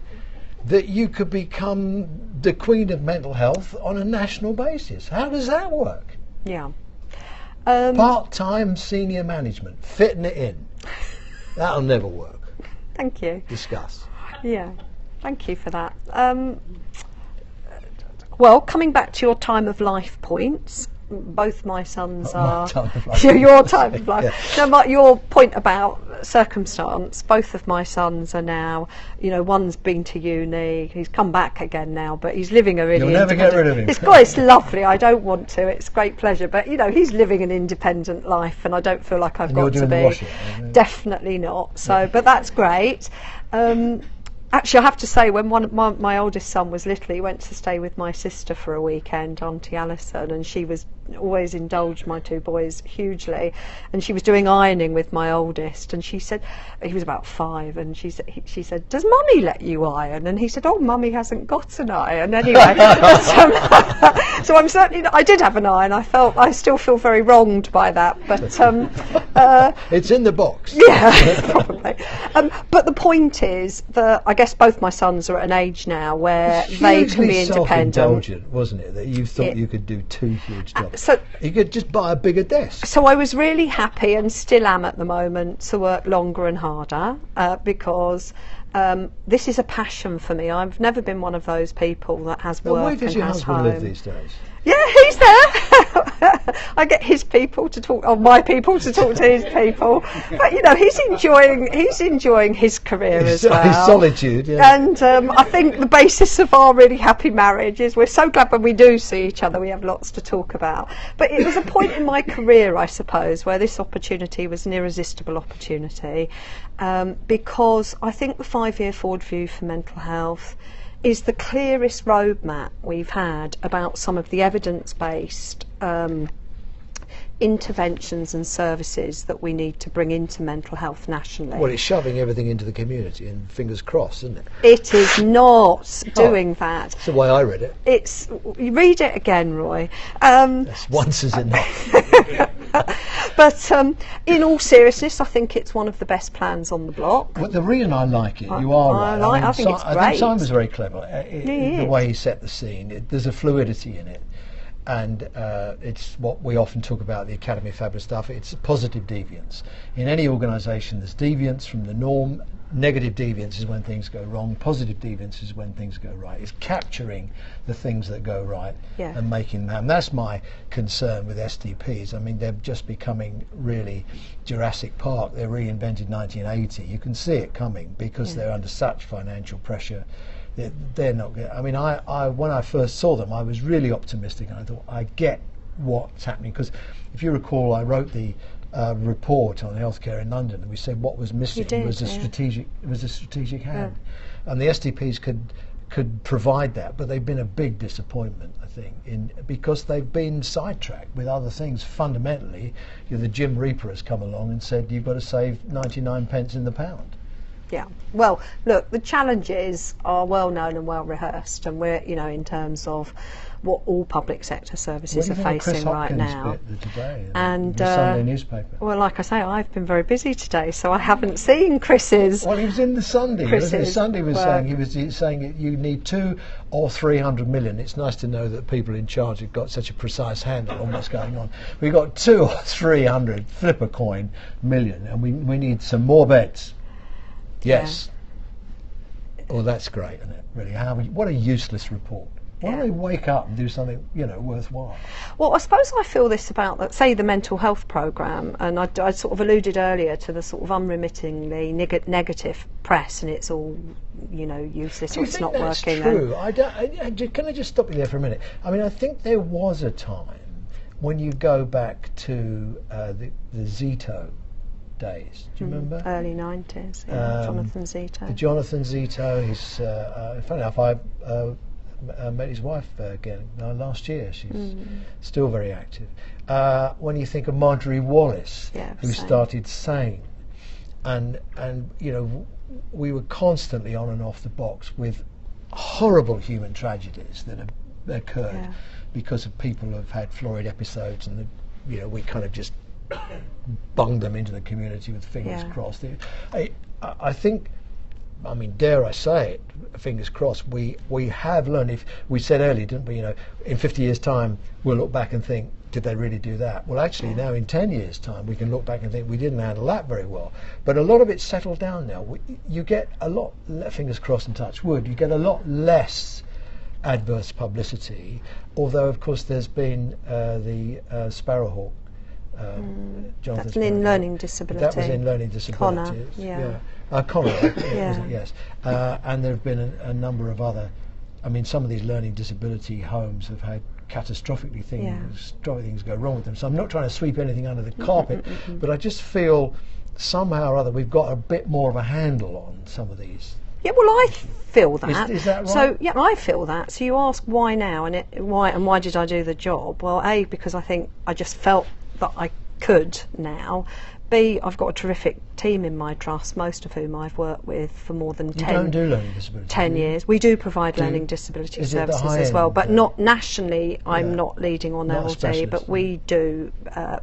that you could become the queen of mental health on a national basis? How does that work? Yeah. Part-time senior management, fitting it in. That'll never work. Thank you. Discuss. Yeah. Thank you for that. Well, coming back to your time of life points, both my sons are your time of life. Yeah. No, your point about circumstance. Both of my sons are now, one's been to uni. He's come back again now, but he's living a really. You'll never get rid of him. It's lovely. I don't want to. It's a great pleasure, but he's living an independent life, and I don't feel like I've got to be. Washing, definitely not. So, but that's great. Actually, I have to say, when my oldest son was little, he went to stay with my sister for a weekend, Auntie Alison, and she was always indulged my two boys hugely, and she was doing ironing with my oldest, and she said, he was about 5, and she said, does Mummy let you iron? And he said, oh, Mummy hasn't got an iron anyway. So I'm certainly I did have an iron. I still feel very wronged by that, but it's in the box. Yeah, probably. But the point is that I guess both my sons are at an age now where they can be independent. Self-indulgent, wasn't it? That you thought you could do 2 huge jobs. So you could just buy a bigger desk. So I was really happy, and still am at the moment, to work longer and harder because this is a passion for me. I've never been one of those people that has work where does and your has husband home. live these days? Yeah, he's there. I get his people to talk, or my people to talk to his people. But he's enjoying his career as well. His solitude, yeah. And I think the basis of our really happy marriage is we're so glad when we do see each other. We have lots to talk about. But it was a point in my career, I suppose, where this opportunity was an irresistible opportunity, because I think the 5-year forward view for mental health is the clearest roadmap we've had about some of the evidence-based interventions and services that we need to bring into mental health nationally. Well, it's shoving everything into the community, and fingers crossed, isn't it? It is not doing that. That's the way I read it. You read it again, Roy. Yes, once is enough. But in all seriousness, I think it's one of the best plans on the block. Well, the reason I like it, you are right. I think it's great. I think Simon's very clever. The way he set the scene, there's a fluidity in it. And it's what we often talk about, the Academy of Fabulous Stuff. It's positive deviance. In any organisation, there's deviance from the norm. Negative deviance is when things go wrong. Positive deviance is when things go right. It's capturing the things that go right and making them. And that's my concern with STPs. I mean, they're just becoming really Jurassic Park. They're reinvented 1980. You can see it coming because they're under such financial pressure. They're not good. I mean, I when I first saw them, I was really optimistic, and I thought, I get what's happening, because if you recall, I wrote the report on healthcare in London, and we said what was missing was a strategic hand, and the STPs could provide that, but they've been a big disappointment, I think, because they've been sidetracked with other things. Fundamentally, the Jim Reaper has come along and said you've got to save 99 pence in the pound. Yeah. Well, look, the challenges are well known and well rehearsed, and we're, in terms of what all public sector services are facing right now. Today, and the Sunday newspaper. Well, like I say, I've been very busy today, so I haven't seen Chris's. Well, he was in the Sunday. The Sunday was work. He was saying that you need 200 or 300 million. It's nice to know that people in charge have got such a precise handle on what's going on. We got 200 or 300 flip a coin million, and we need some more beds. Yes. Well, that's great, isn't it? Really, what a useless report. Why don't they wake up and do something, worthwhile? Well, I suppose I feel this about, say, the mental health programme, and I sort of alluded earlier to the sort of unremittingly negative press, and it's all, useless or it's not working. True? Can I just stop you there for a minute? I mean, I think there was a time when you go back to the Zito days. Do you remember? Early 90s, Jonathan Zito. The Jonathan Zito, funny enough, I met his wife again last year. She's still very active. When you think of Marjorie Wallace, who started SANE, and we were constantly on and off the box with horrible human tragedies that have occurred because of people who have had florid episodes, and we kind of just bunged them into the community with fingers crossed. I think, I mean, dare I say it, fingers crossed, we have learned. If we said earlier, didn't we, in 50 years' time we'll look back and think, did they really do that? Well, actually now in 10 years' time we can look back and think we didn't handle that very well. But a lot of it's settled down now. You get a lot, fingers crossed and touch wood, you get a lot less adverse publicity, although of course there's been the Sparrowhawk. That's in learning disability. That was in learning disability. Connor, yes. And there have been a number of other. I mean, some of these learning disability homes have had catastrophically things go wrong with them. So I'm not trying to sweep anything under the carpet, but I just feel somehow or other we've got a bit more of a handle on some of these. Yeah, well, I feel that. Is that right? So yeah, I feel that. So you ask why now, and why did I do the job? Well, A, because I think I just felt that I could now. B, I've got a terrific team in my trust, most of whom I've worked with for more than 10 years. We do provide learning disability services as well, but not nationally. I'm not leading on LD, but we do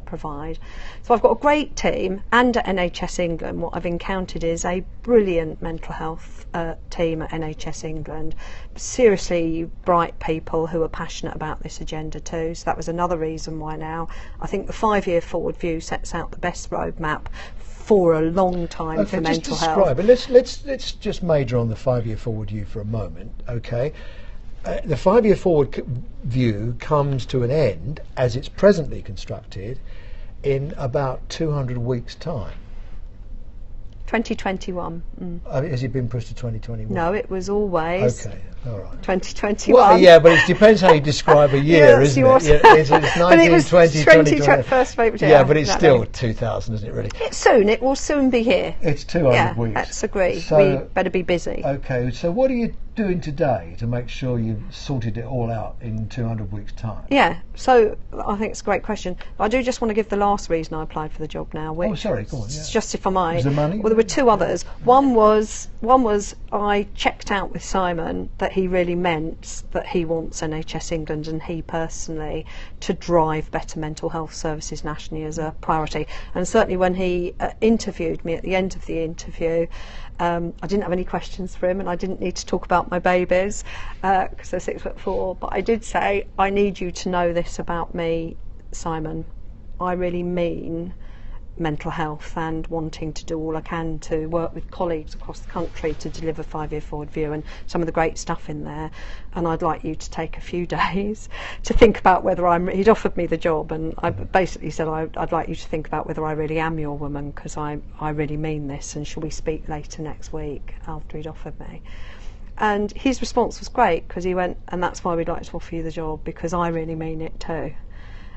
provide. So I've got a great team, and at NHS England what I've encountered is a brilliant mental health team at NHS England. Seriously bright people who are passionate about this agenda too. So that was another reason why now I think the 5-year forward view sets out the best roadmap for a long time for mental health. But let's just major on the 5-year forward view for a moment, okay? The 5-year forward view comes to an end, as it's presently constructed, in about 200 weeks' time. 2021. Has it been pushed to 2021? No, it was always. Okay, all right. 2021. Well, yeah, but it depends how you describe a year, isn't it? Yeah, it's 1920, 2020. First favourite. Yeah, but it's still 2000, isn't it? Really? It will soon be here. It's 200 weeks. Let's agree. So, we better be busy. Okay, so what are you doing today to make sure you've sorted it all out in 200 weeks' time? Yeah, so I think it's a great question. I do just want to give the last reason I applied for the job now. Which, sorry, go on. Yeah. Just if I might. Was there money? Well, there were two others. One was I checked out with Simon that he really meant that he wants NHS England and he personally to drive better mental health services nationally as a priority. And certainly when he interviewed me at the end of the interview, I didn't have any questions for him, and I didn't need to talk about my babies because they're 6'4". But I did say, I need you to know this about me, Simon. I really mean mental health and wanting to do all I can to work with colleagues across the country to deliver 5-year forward view and some of the great stuff in there. And I'd like you to take a few days to think about whether he'd offered me the job, and I basically said I'd like you to think about whether I really am your woman, because I really mean this, and shall we speak later next week, after he'd offered me. And his response was great, because he went, and that's why we'd like to offer you the job, because I really mean it too.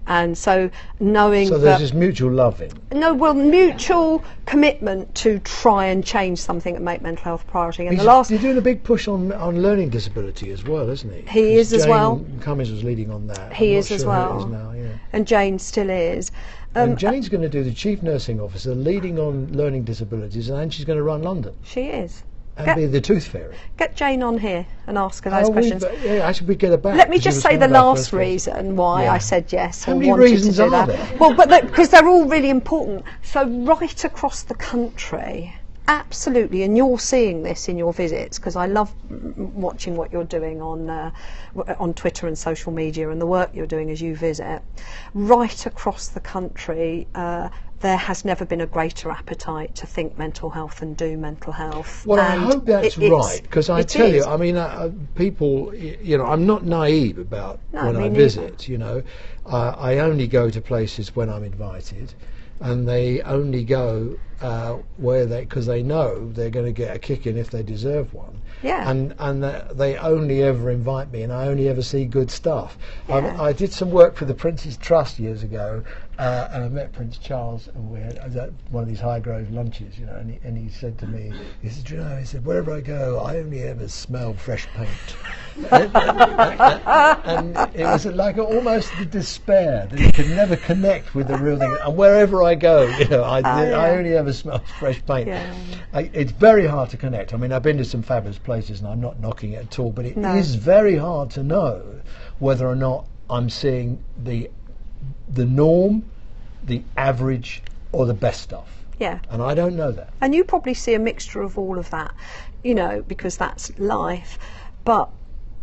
And so knowing so there's this mutual loving. No, well, mutual commitment to try and change something and make mental health a priority. And He's doing a big push on learning disability as well, isn't he? He is as well. Jane Cummins was leading on that. He is as well. Who it is now, yeah. And Jane still is. And Jane's going to do the Chief Nursing Officer leading on learning disabilities, and she's going to run London. She is. And be the tooth fairy. Get Jane on here and ask her those questions. Actually, we get her back. Let me just say the last reason why I said yes. How many reasons are there? Well, but because they're all really important. So right across the country, Absolutely, and you're seeing this in your visits, because I love watching what you're doing on Twitter and social media, and the work you're doing as you visit. Right across the country, there has never been a greater appetite to think mental health and do mental health. Well, and I hope that's right, because I tell you, I mean, people, you know, I'm not naive about when I visit, you know. I only go to places when I'm invited, and they only go because they know they're going to get a kick-in if they deserve one. Yeah. And they only ever invite me, and I only ever see good stuff. Yeah. I did some work for the Prince's Trust years ago, and I met Prince Charles, and I was at one of these Highgrove lunches, you know, and he said to me, he said, you know, he said, wherever I go, I only ever smell fresh paint. And it was like almost the despair that he could never connect with the real thing. And wherever I go, you know, I only ever smell fresh paint. Yeah. It's very hard to connect. I mean, I've been to some fabulous places, and I'm not knocking it at all, but it is very hard to know whether or not I'm seeing the norm, the average, or the best stuff. Yeah. And I don't know that. And you probably see a mixture of all of that, you know, because that's life. But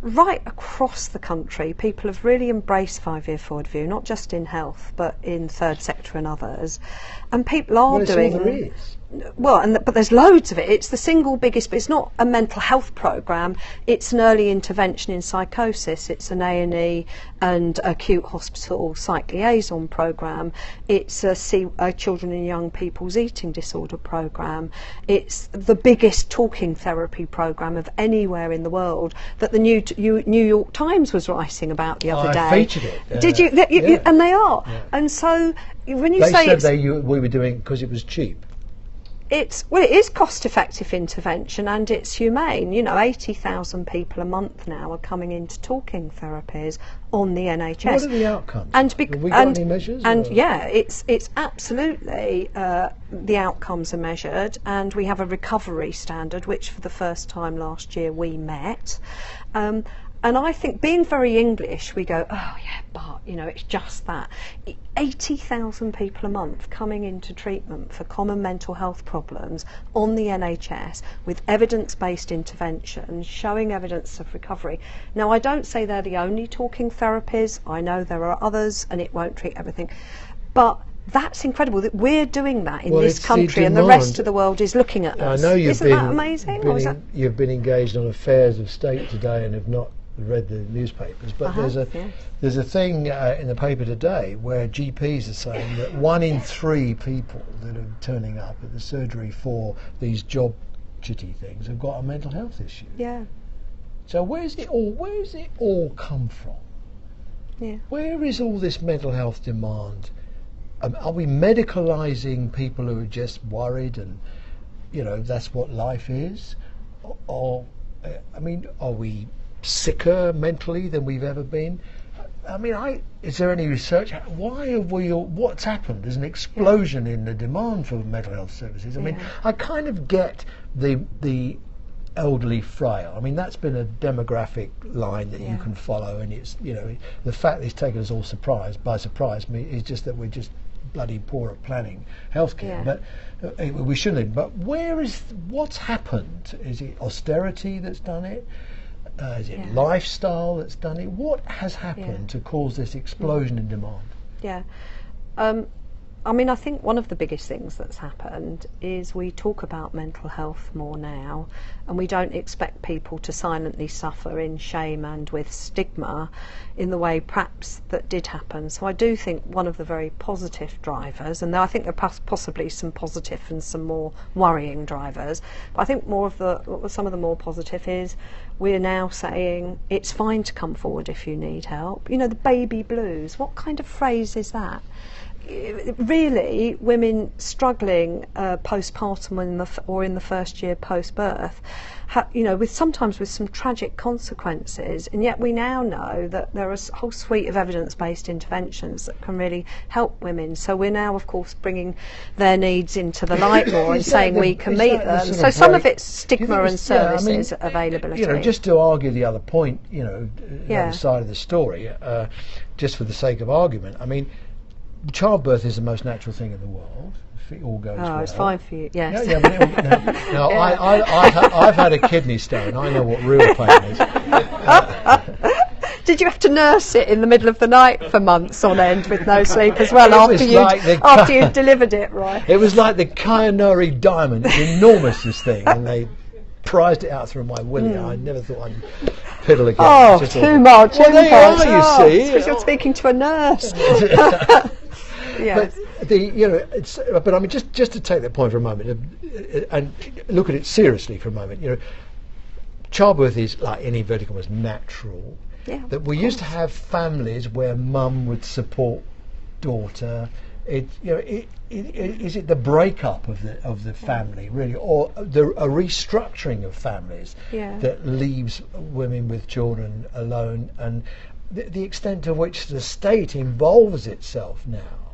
right across the country, people have really embraced 5-year forward view, not just in health, but in third sector and others. And people are doing. All there is. Well, but there's loads of it. It's the single biggest, but it's not a mental health programme. It's an early intervention in psychosis. It's an A&E and acute hospital psych liaison programme. It's a children and young people's eating disorder programme. It's the biggest talking therapy programme of anywhere in the world that the New York Times was writing about the other day. I featured it. Did you? Yeah. And they are. Yeah. And so when you they say said we were doing it because it was cheap. it is cost-effective intervention, and it's humane. You know, 80,000 people a month now are coming into talking therapies on the NHS. What are the outcomes? And have we got any measures? Yeah, it's absolutely the outcomes are measured, and we have a recovery standard, which for the first time last year we met. And I think, being very English, we go, oh yeah, but, you know, it's just that. 80,000 people a month coming into treatment for common mental health problems on the NHS with evidence-based intervention, showing evidence of recovery. Now, I don't say they're the only talking therapies. I know there are others, and it won't treat everything. But that's incredible that we're doing that in this country, and the rest of the world is looking at us. I know Isn't that amazing? You've been engaged on affairs of state today and have not read the newspapers, but there's a thing in the paper today where GPs are saying that 1 in 3 people that are turning up at the surgery for these job chitty things have got a mental health issue. Yeah. So where's it all come from? Yeah. Where is all this mental health demand? Are we medicalising people who are just worried, and you know that's what life is? Or I mean, are we sicker mentally than we've ever been? I mean, is there any research? Why have we all, what's happened? There's an explosion in the demand for mental health services. I mean, I kind of get the elderly frail. I mean, that's been a demographic line that you can follow, and it's, you know, the fact that it's taken us all by surprise is just that we're just bloody poor at planning healthcare. But we shouldn't. But what's happened? Is it austerity that's done it? Is it lifestyle that's done it? What has happened to cause this explosion in demand? Yeah. I mean, I think one of the biggest things that's happened is we talk about mental health more now, and we don't expect people to silently suffer in shame and with stigma in the way perhaps that did happen. So I do think one of the very positive drivers, and I think there are possibly some positive and some more worrying drivers, but I think some of the more positive is we're now saying it's fine to come forward if you need help. You know, the baby blues, what kind of phrase is that? Really, women struggling postpartum or in the first year post-birth, you know, sometimes with some tragic consequences, and yet we now know that there are a whole suite of evidence-based interventions that can really help women. So we're now, of course, bringing their needs into the light more and saying we can meet them. So some of it's stigma and services availability. You know, just to argue the other point, you know, the other side of the story, just for the sake of argument, I mean, childbirth is the most natural thing in the world. If it all goes well. It's fine for you. Yes. Yeah, but no, I've had a kidney stone. I know what real pain is. Did you have to nurse it in the middle of the night for months on end with no sleep as well after you'd delivered it, right? It was like the Kyanari diamond. It's enormous, this thing, and they prized it out through my willy. I never thought I'd piddle again. Oh, too much. Well, there you are, you see. Because you're speaking to a nurse. Yes. But I mean, just to take that point for a moment and look at it seriously for a moment. Childbirth is, like any vertical, was natural. Yeah, that we used to have families where mum would support daughter. Is it the breakup of the family really, or a restructuring of families that leaves women with children alone, and the extent to which the state involves itself now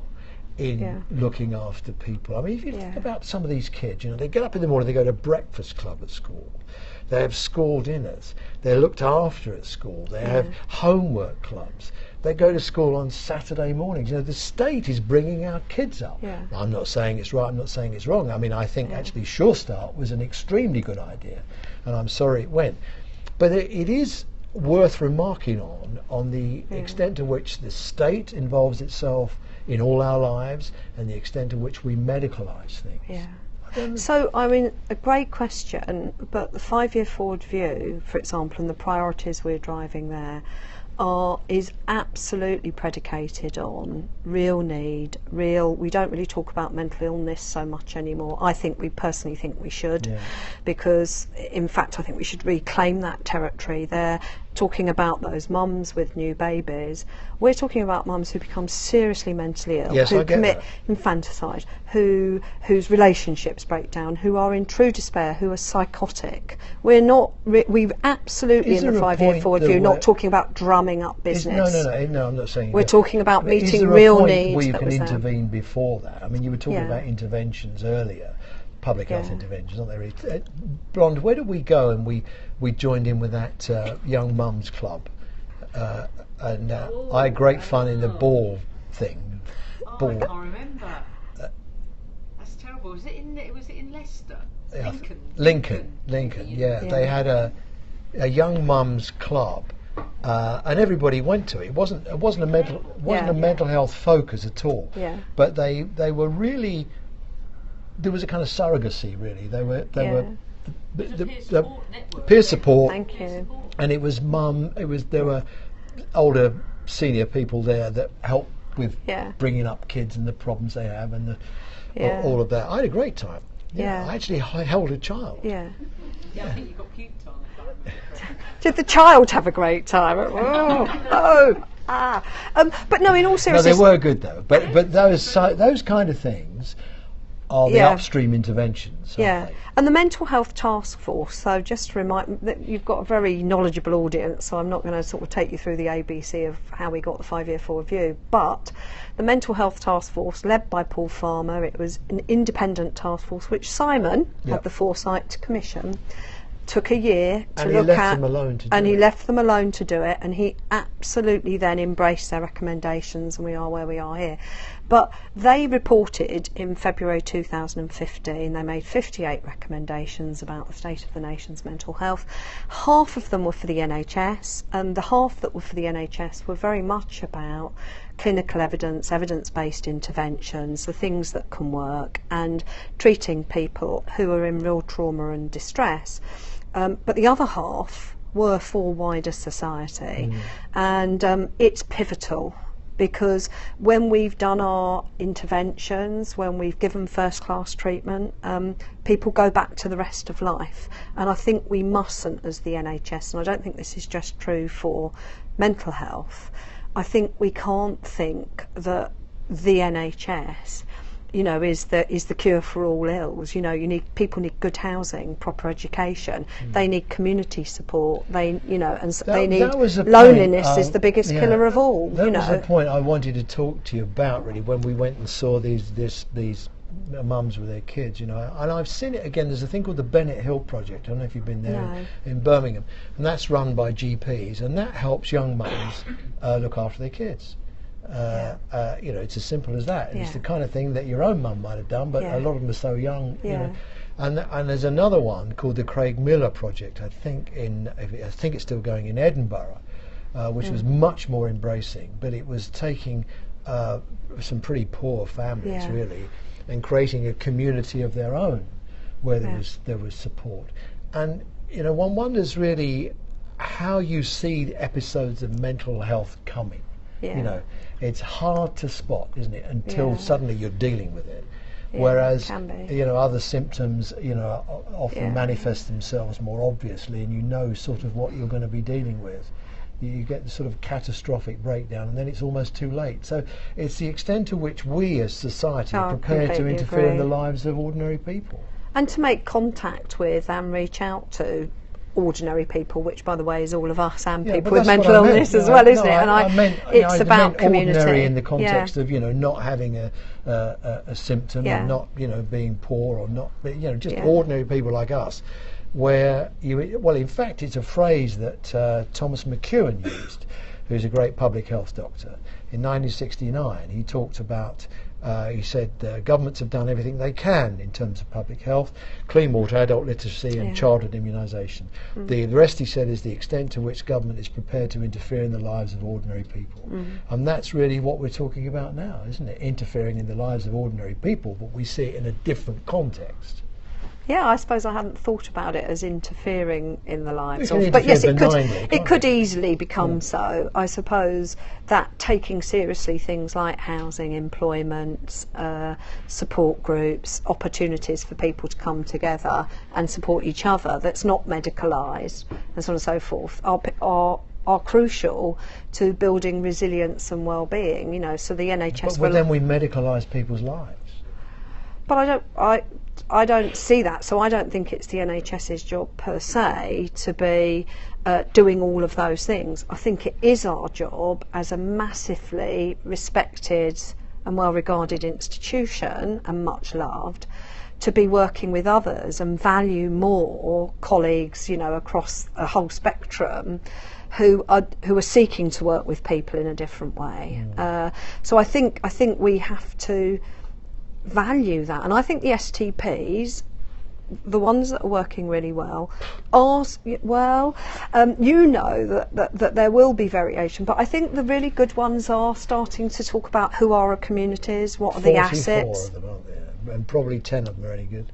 in looking after people. I mean, if you think about some of these kids, they get up in the morning, they go to breakfast club at school. They have school dinners. They're looked after at school. They have homework clubs. They go to school on Saturday mornings. The state is bringing our kids up. Yeah. I'm not saying it's right. I'm not saying it's wrong. I mean, I think actually Sure Start was an extremely good idea, and I'm sorry it went. But it is worth remarking on the extent to which the state involves itself in all our lives, and the extent to which we medicalise things. Yeah. So, I mean, a great question, but the 5-year forward view, for example, and the priorities we're driving there is absolutely predicated on real need, we don't really talk about mental illness so much anymore. We personally think we should, because in fact I think we should reclaim that territory. They're talking about those mums with new babies. We're talking about mums who become seriously mentally ill, who commit infanticide, whose relationships break down, who are in true despair, who are psychotic. We're not. We've absolutely in the 5-year forward view not talking about drumming up business. No, I'm not saying. We're talking about meeting real needs. Where you can intervene before that. I mean, you were talking about interventions earlier. Public health interventions, aren't there? Blonde, where did we go? And we joined in with that young mums club, and I had great fun in the ball thing. I can't remember. That's terrible. Was it in Leicester? Lincoln. Yeah. They had a young mums club, and everybody went to it. It wasn't a mental health focus at all. Yeah. But they were really. There was a kind of surrogacy, really. They were the peer support. Thank you. And it was there were older senior people there that helped with bringing up kids and the problems they have and all of that. I had a great time. I actually held a child. Yeah, I think you got puked on. If I remember. Did the child have a great time? But no, in all seriousness, no, they were good though. But those kind of things are the upstream interventions. And the mental health task force, so just to remind that you've got a very knowledgeable audience, so I'm not going to sort of take you through the ABC of how we got the 5-year forward view, but the mental health task force led by Paul Farmer, it was an independent task force which Simon had the foresight to commission, took a year to look at, and he left them alone to do it, and he absolutely then embraced their recommendations, and we are where we are here. But they reported in February 2015, they made 58 recommendations about the state of the nation's mental health. Half of them were for the NHS, and the half that were for the NHS were very much about clinical evidence, evidence-based interventions, the things that can work, and treating people who are in real trauma and distress. But the other half were for wider society, and it's pivotal. Because when we've done our interventions, when we've given first-class treatment, people go back to the rest of life. And I think we mustn't, as the NHS, and I don't think this is just true for mental health, I think we can't think that the NHS is the cure for all ills. People need good housing, proper education. They need community support. They need loneliness is the biggest killer of all. That was the point I wanted to talk to you about, really, when we went and saw these mums with their kids. And I've seen it again. There's a thing called the Bennett Hill Project. I don't know if you've been there in Birmingham, and that's run by GPs, and that helps young mums look after their kids. You know, it's as simple as that. And Yeah. it's the kind of thing that your own mum might have done, but Yeah. a lot of them are so young. You Yeah. know. And there's another one called the Craig Miller Project. I think it's still going in Edinburgh, which was much more embracing. But it was taking some pretty poor families Yeah. really, and creating a community of their own, where Yeah. there was support. And you know, one wonders really how you see episodes of mental health coming. Yeah. You know, it's hard to spot, isn't it, until Yeah. suddenly you're dealing with it. Yeah, Whereas, it can be. you know, other symptoms, you know, often Yeah. manifest themselves more obviously, and you know sort of what you're going to be dealing with. You get the sort of catastrophic breakdown, and then it's almost too late. So it's the extent to which we as society are I prepared to completely interfere in the agree. lives of ordinary people. And to make contact with and reach out to ordinary people, which by the way is all of us and Yeah, people but with that's mental what I meant. illness as No, well, no, isn't it? And I meant, it's I about meant community. ordinary in the Yeah. context of, you know, not having a symptom, Yeah. and not, you know, being poor, or not, you know, just Yeah. ordinary people like us. Where well, in fact, it's a phrase that Thomas McEwen used, who's a great public health doctor. In 1969, he talked about. He said governments have done everything they can in terms of public health, clean water, adult literacy, and Yeah. childhood immunisation. The rest, he said, is the extent to which government is prepared to interfere in the lives of ordinary people. And that's really what we're talking about now, isn't it? Interfering in the lives of ordinary people, but we see it in a different context. Yeah, I suppose I hadn't thought about it as interfering in the lives You can of, but yes, interfere it benignly, could. can't It could you? easily become so. I suppose that taking seriously things like housing, employment, support groups, opportunities for people to come together and support each other, that's not medicalised, and so on and so forth, are crucial to building resilience and well-being. You know, so the NHS. But then we medicalise people's lives. But I don't see that, so I don't think it's the NHS's job per se to be doing all of those things. I think it is our job as a massively respected and well-regarded institution, and much loved, to be working with others and value more colleagues, you know, across a whole spectrum, who are seeking to work with people in a different way. So I think we have to value that, and I think the STPs, the ones that are working really well, are you know that there will be variation, but I think the really good ones are starting to talk about who are our communities, what are the 44 assets. of them, aren't there? And probably 10 of them are any good.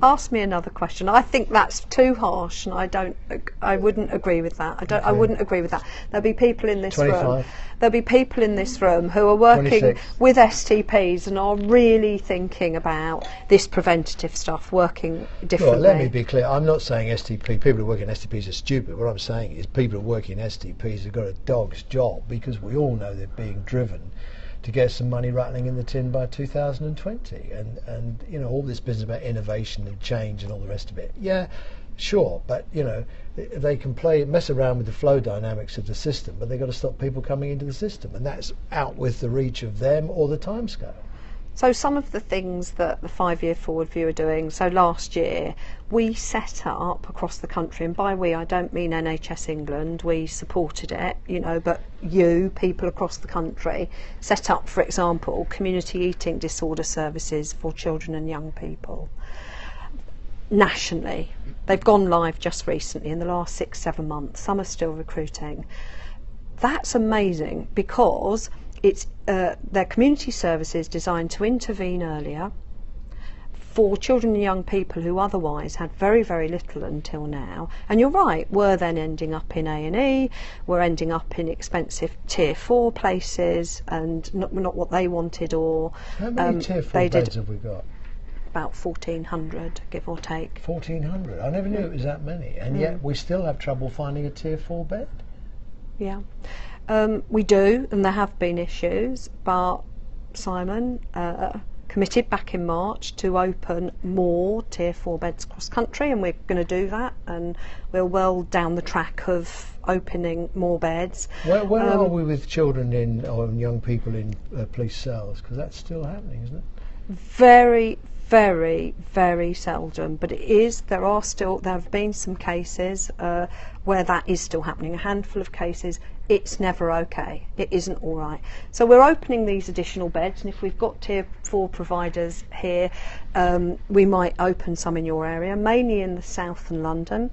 Ask me another question. I think that's too harsh, and I wouldn't agree with that. I wouldn't agree with that. There'll be people in this 25. room. There'll be people in this room who are working 26. with STPs and are really thinking about this preventative stuff, working differently. Well, let me be clear. I'm not saying people who work in STPs are stupid. What I'm saying is people who work in STPs have got a dog's job, because we all know they're being driven to get some money rattling in the tin by 2020, and you know, all this business about innovation and change and all the rest of it. Yeah, sure, but you know, they can mess around with the flow dynamics of the system, but they've got to stop people coming into the system, and that's out with the reach of them or the timescale. So some of the things that the 5-year forward view are doing, so last year we set up across the country, and by we I don't mean NHS England, we supported it, you know, but people across the country set up, for example, community eating disorder services for children and young people nationally. They've gone live just recently in the last 6-7 months. Some are still recruiting. That's amazing, because it's their community services designed to intervene earlier for children and young people who otherwise had very, very little until now. And you're right, we're then ending up in A&E, we're ending up in expensive Tier 4 places, and not what they wanted. Or How many Tier 4 beds have we got? About 1,400, give or take. 1,400. I never knew it was that many, and yet we still have trouble finding a Tier 4 bed. Yeah. We do, and there have been issues, but Simon committed back in March to open more Tier 4 beds across country, and we're going to do that, and we're well down the track of opening more beds. Where are we with children or young people in police cells? Because that's still happening, isn't it? Very, very, very seldom, but there have been some cases where that is still happening, a handful of cases. It's never okay. It isn't all right. So we're opening these additional beds, and if we've got tier 4 providers here, we might open some in your area, mainly in the south and London.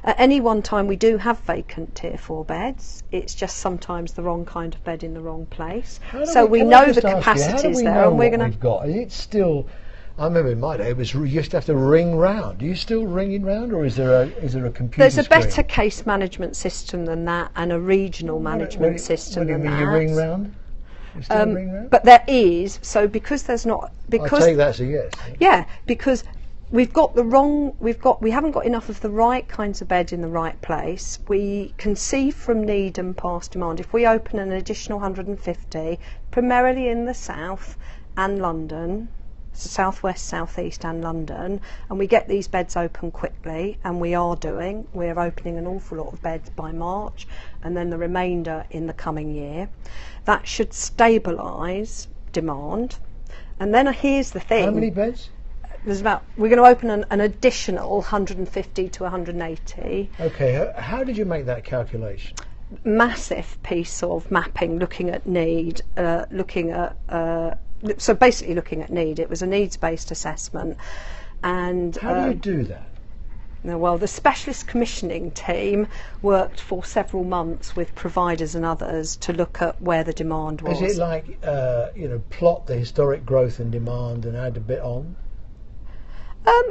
At any one time we do have vacant tier 4 beds. It's just sometimes the wrong kind of bed in the wrong place. So we know the capacity is there, and we're going to. We've got. It's still. I remember in my day, you used to have to ring round. Are you still ringing round, or is there a computer? There's a screen? better case management system than that, and a regional management system than that. What do you mean you ring round? You still ring round? But there is. So because there's not. Because I take that's a yes. Yeah, because we haven't got enough of the right kinds of bed in the right place. We can see from need and past demand. If we open an additional 150, primarily in the south and London, southwest, southeast and London, and we get these beds open quickly, and we're opening an awful lot of beds by March, and then the remainder in the coming year. That should stabilise demand. And then here's the thing. How many beds? We're going to open an additional 150 to 180. Okay, how did you make that calculation? Massive piece of mapping, looking at need, so basically looking at need. It was a needs-based assessment. And how do you do that? Well, the specialist commissioning team worked for several months with providers and others to look at where the demand was. Is it like plot the historic growth and demand and add a bit on?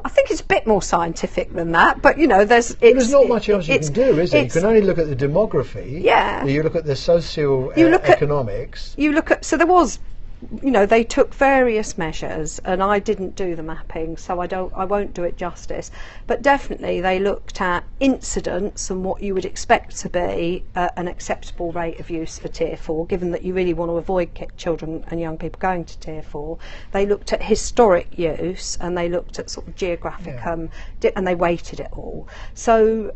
I think it's a bit more scientific than that, but there's not much else you can do, is there? You can only look at the demography. Yeah. You look at the socio-economics. So there was. They took various measures, and I didn't do the mapping, so I won't do it justice. But definitely they looked at incidence and what you would expect to be an acceptable rate of use for tier 4, given that you really want to avoid children and young people going to tier 4. They looked at historic use, and they looked at sort of geographic, and they weighted it all. So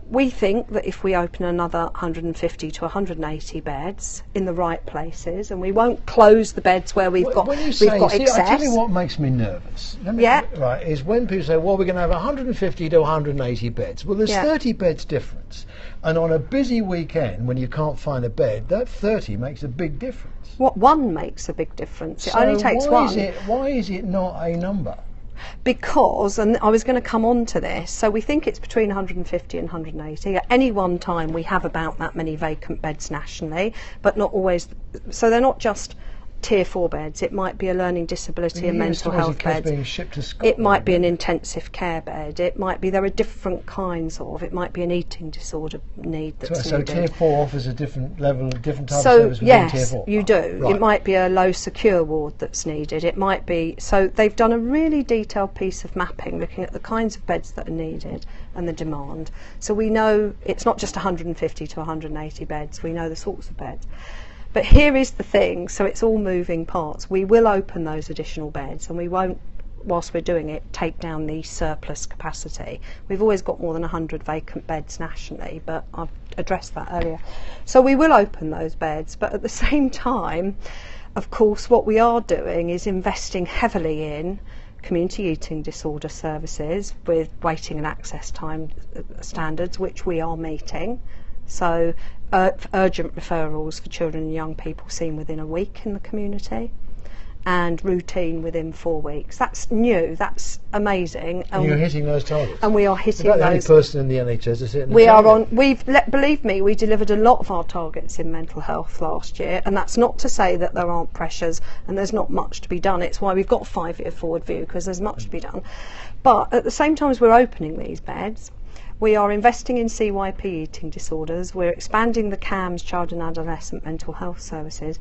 we think that if we open another 150 to 180 beds in the right places, and we won't close the beds where we've got excess. I tell you what makes me nervous. Right, is when people say, well, we're going to have 150 to 180 beds. Well, there's 30 beds difference. And on a busy weekend, when you can't find a bed, that 30 makes a big difference. One makes a big difference. It only takes one. Why is it not a number? Because, and I was going to come on to this, so we think it's between 150 and 180. At any one time, we have about that many vacant beds nationally, but not always. So they're not just tier 4 beds. It might be a learning disability and mental health bed. Being shipped to Scotland. It might be an intensive care bed. It might be, there are different kinds of. It might be an eating disorder need that's needed. So tier 4 offers a different level, a different type of service within tier 4. So yes, you do. Right. It might be a low secure ward that's needed. It might be. So they've done a really detailed piece of mapping, looking at the kinds of beds that are needed and the demand. So we know it's not just 150 to 180 beds. We know the sorts of beds. But here is the thing, so it's all moving parts. We will open those additional beds, and we won't, whilst we're doing it, take down the surplus capacity. We've always got more than 100 vacant beds nationally, but I've addressed that earlier. So we will open those beds, but at the same time, of course, what we are doing is investing heavily in community eating disorder services with waiting and access time standards, which we are meeting. So urgent referrals for children and young people seen within a week in the community, and routine within 4 weeks. That's new, that's amazing. And you're hitting those targets. And we are hitting those. The only person in the NHS is hitting we are on. Believe me, we delivered a lot of our targets in mental health last year, and that's not to say that there aren't pressures and there's not much to be done. It's why we've got a 5-year forward view, because there's much to be done. But at the same time as we're opening these beds, we are investing in CYP eating disorders, we're expanding the CAMS, child and adolescent mental health services,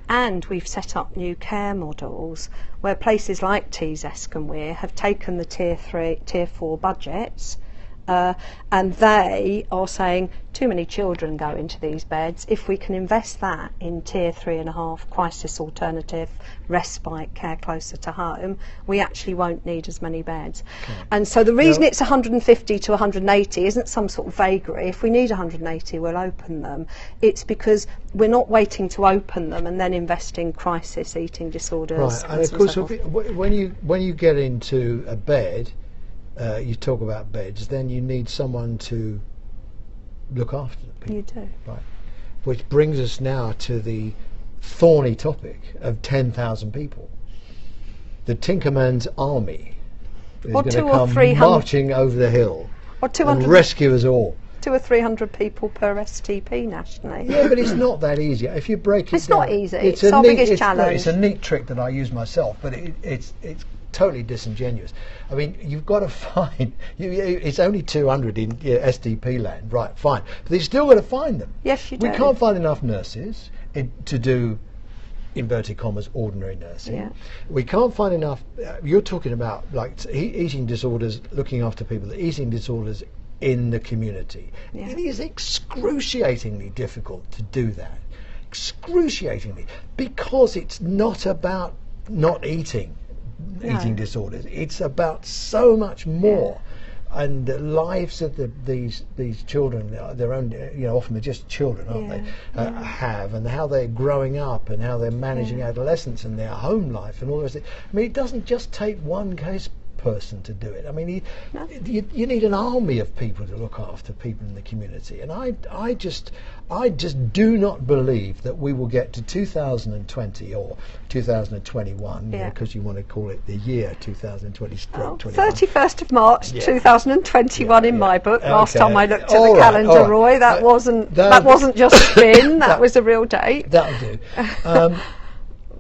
and we've set up new care models where places like Tees, Esk and Weir have taken the tier 4 budgets and they are saying too many children go into these beds. If we can invest that in tier 3.5 crisis alternative respite care closer to home, we actually won't need as many beds. Okay. And so the reason it's 150 to 180 isn't some sort of vagary. If we need 180, we'll open them. It's because we're not waiting to open them and then invest in crisis eating disorders. Right, and of course, when you get into a bed, you talk about beds, then you need someone to look after the people. You do. Right. Which brings us now to the thorny topic of 10,000 people. The Tinkerman's army is going to come marching over the hill and rescue us all. 200 or 300 people per STP nationally. Yeah, but it's not that easy. If you break it down, it's not easy. It's our biggest challenge. It's a neat trick that I use myself, but it's totally disingenuous. I mean, you've got to find. It's only 200 in SDP land, right? Fine, but you've still got to find them. Yes, you do. We can't find enough nurses to do, inverted commas, ordinary nursing. Yeah. We can't find enough. You're talking about like eating disorders, looking after people with eating disorders in the community. Yeah. It is excruciatingly difficult to do that. Excruciatingly, because it's not about not eating disorders. It's about so much more. Yeah. And the lives of these children, their own, often they're just children, aren't they? Have, and how they're growing up and how they're managing adolescence and their home life and all the rest of it. I mean, it doesn't just take one case person to do it. I mean, you need an army of people to look after people in the community, and I just do not believe that we will get to 2020 or 2021, because you want to call it the year 2020. 31st of March 2021 in my book. Last time I looked at the calendar, Roy, that wasn't just spin. That was a real date. That'll do.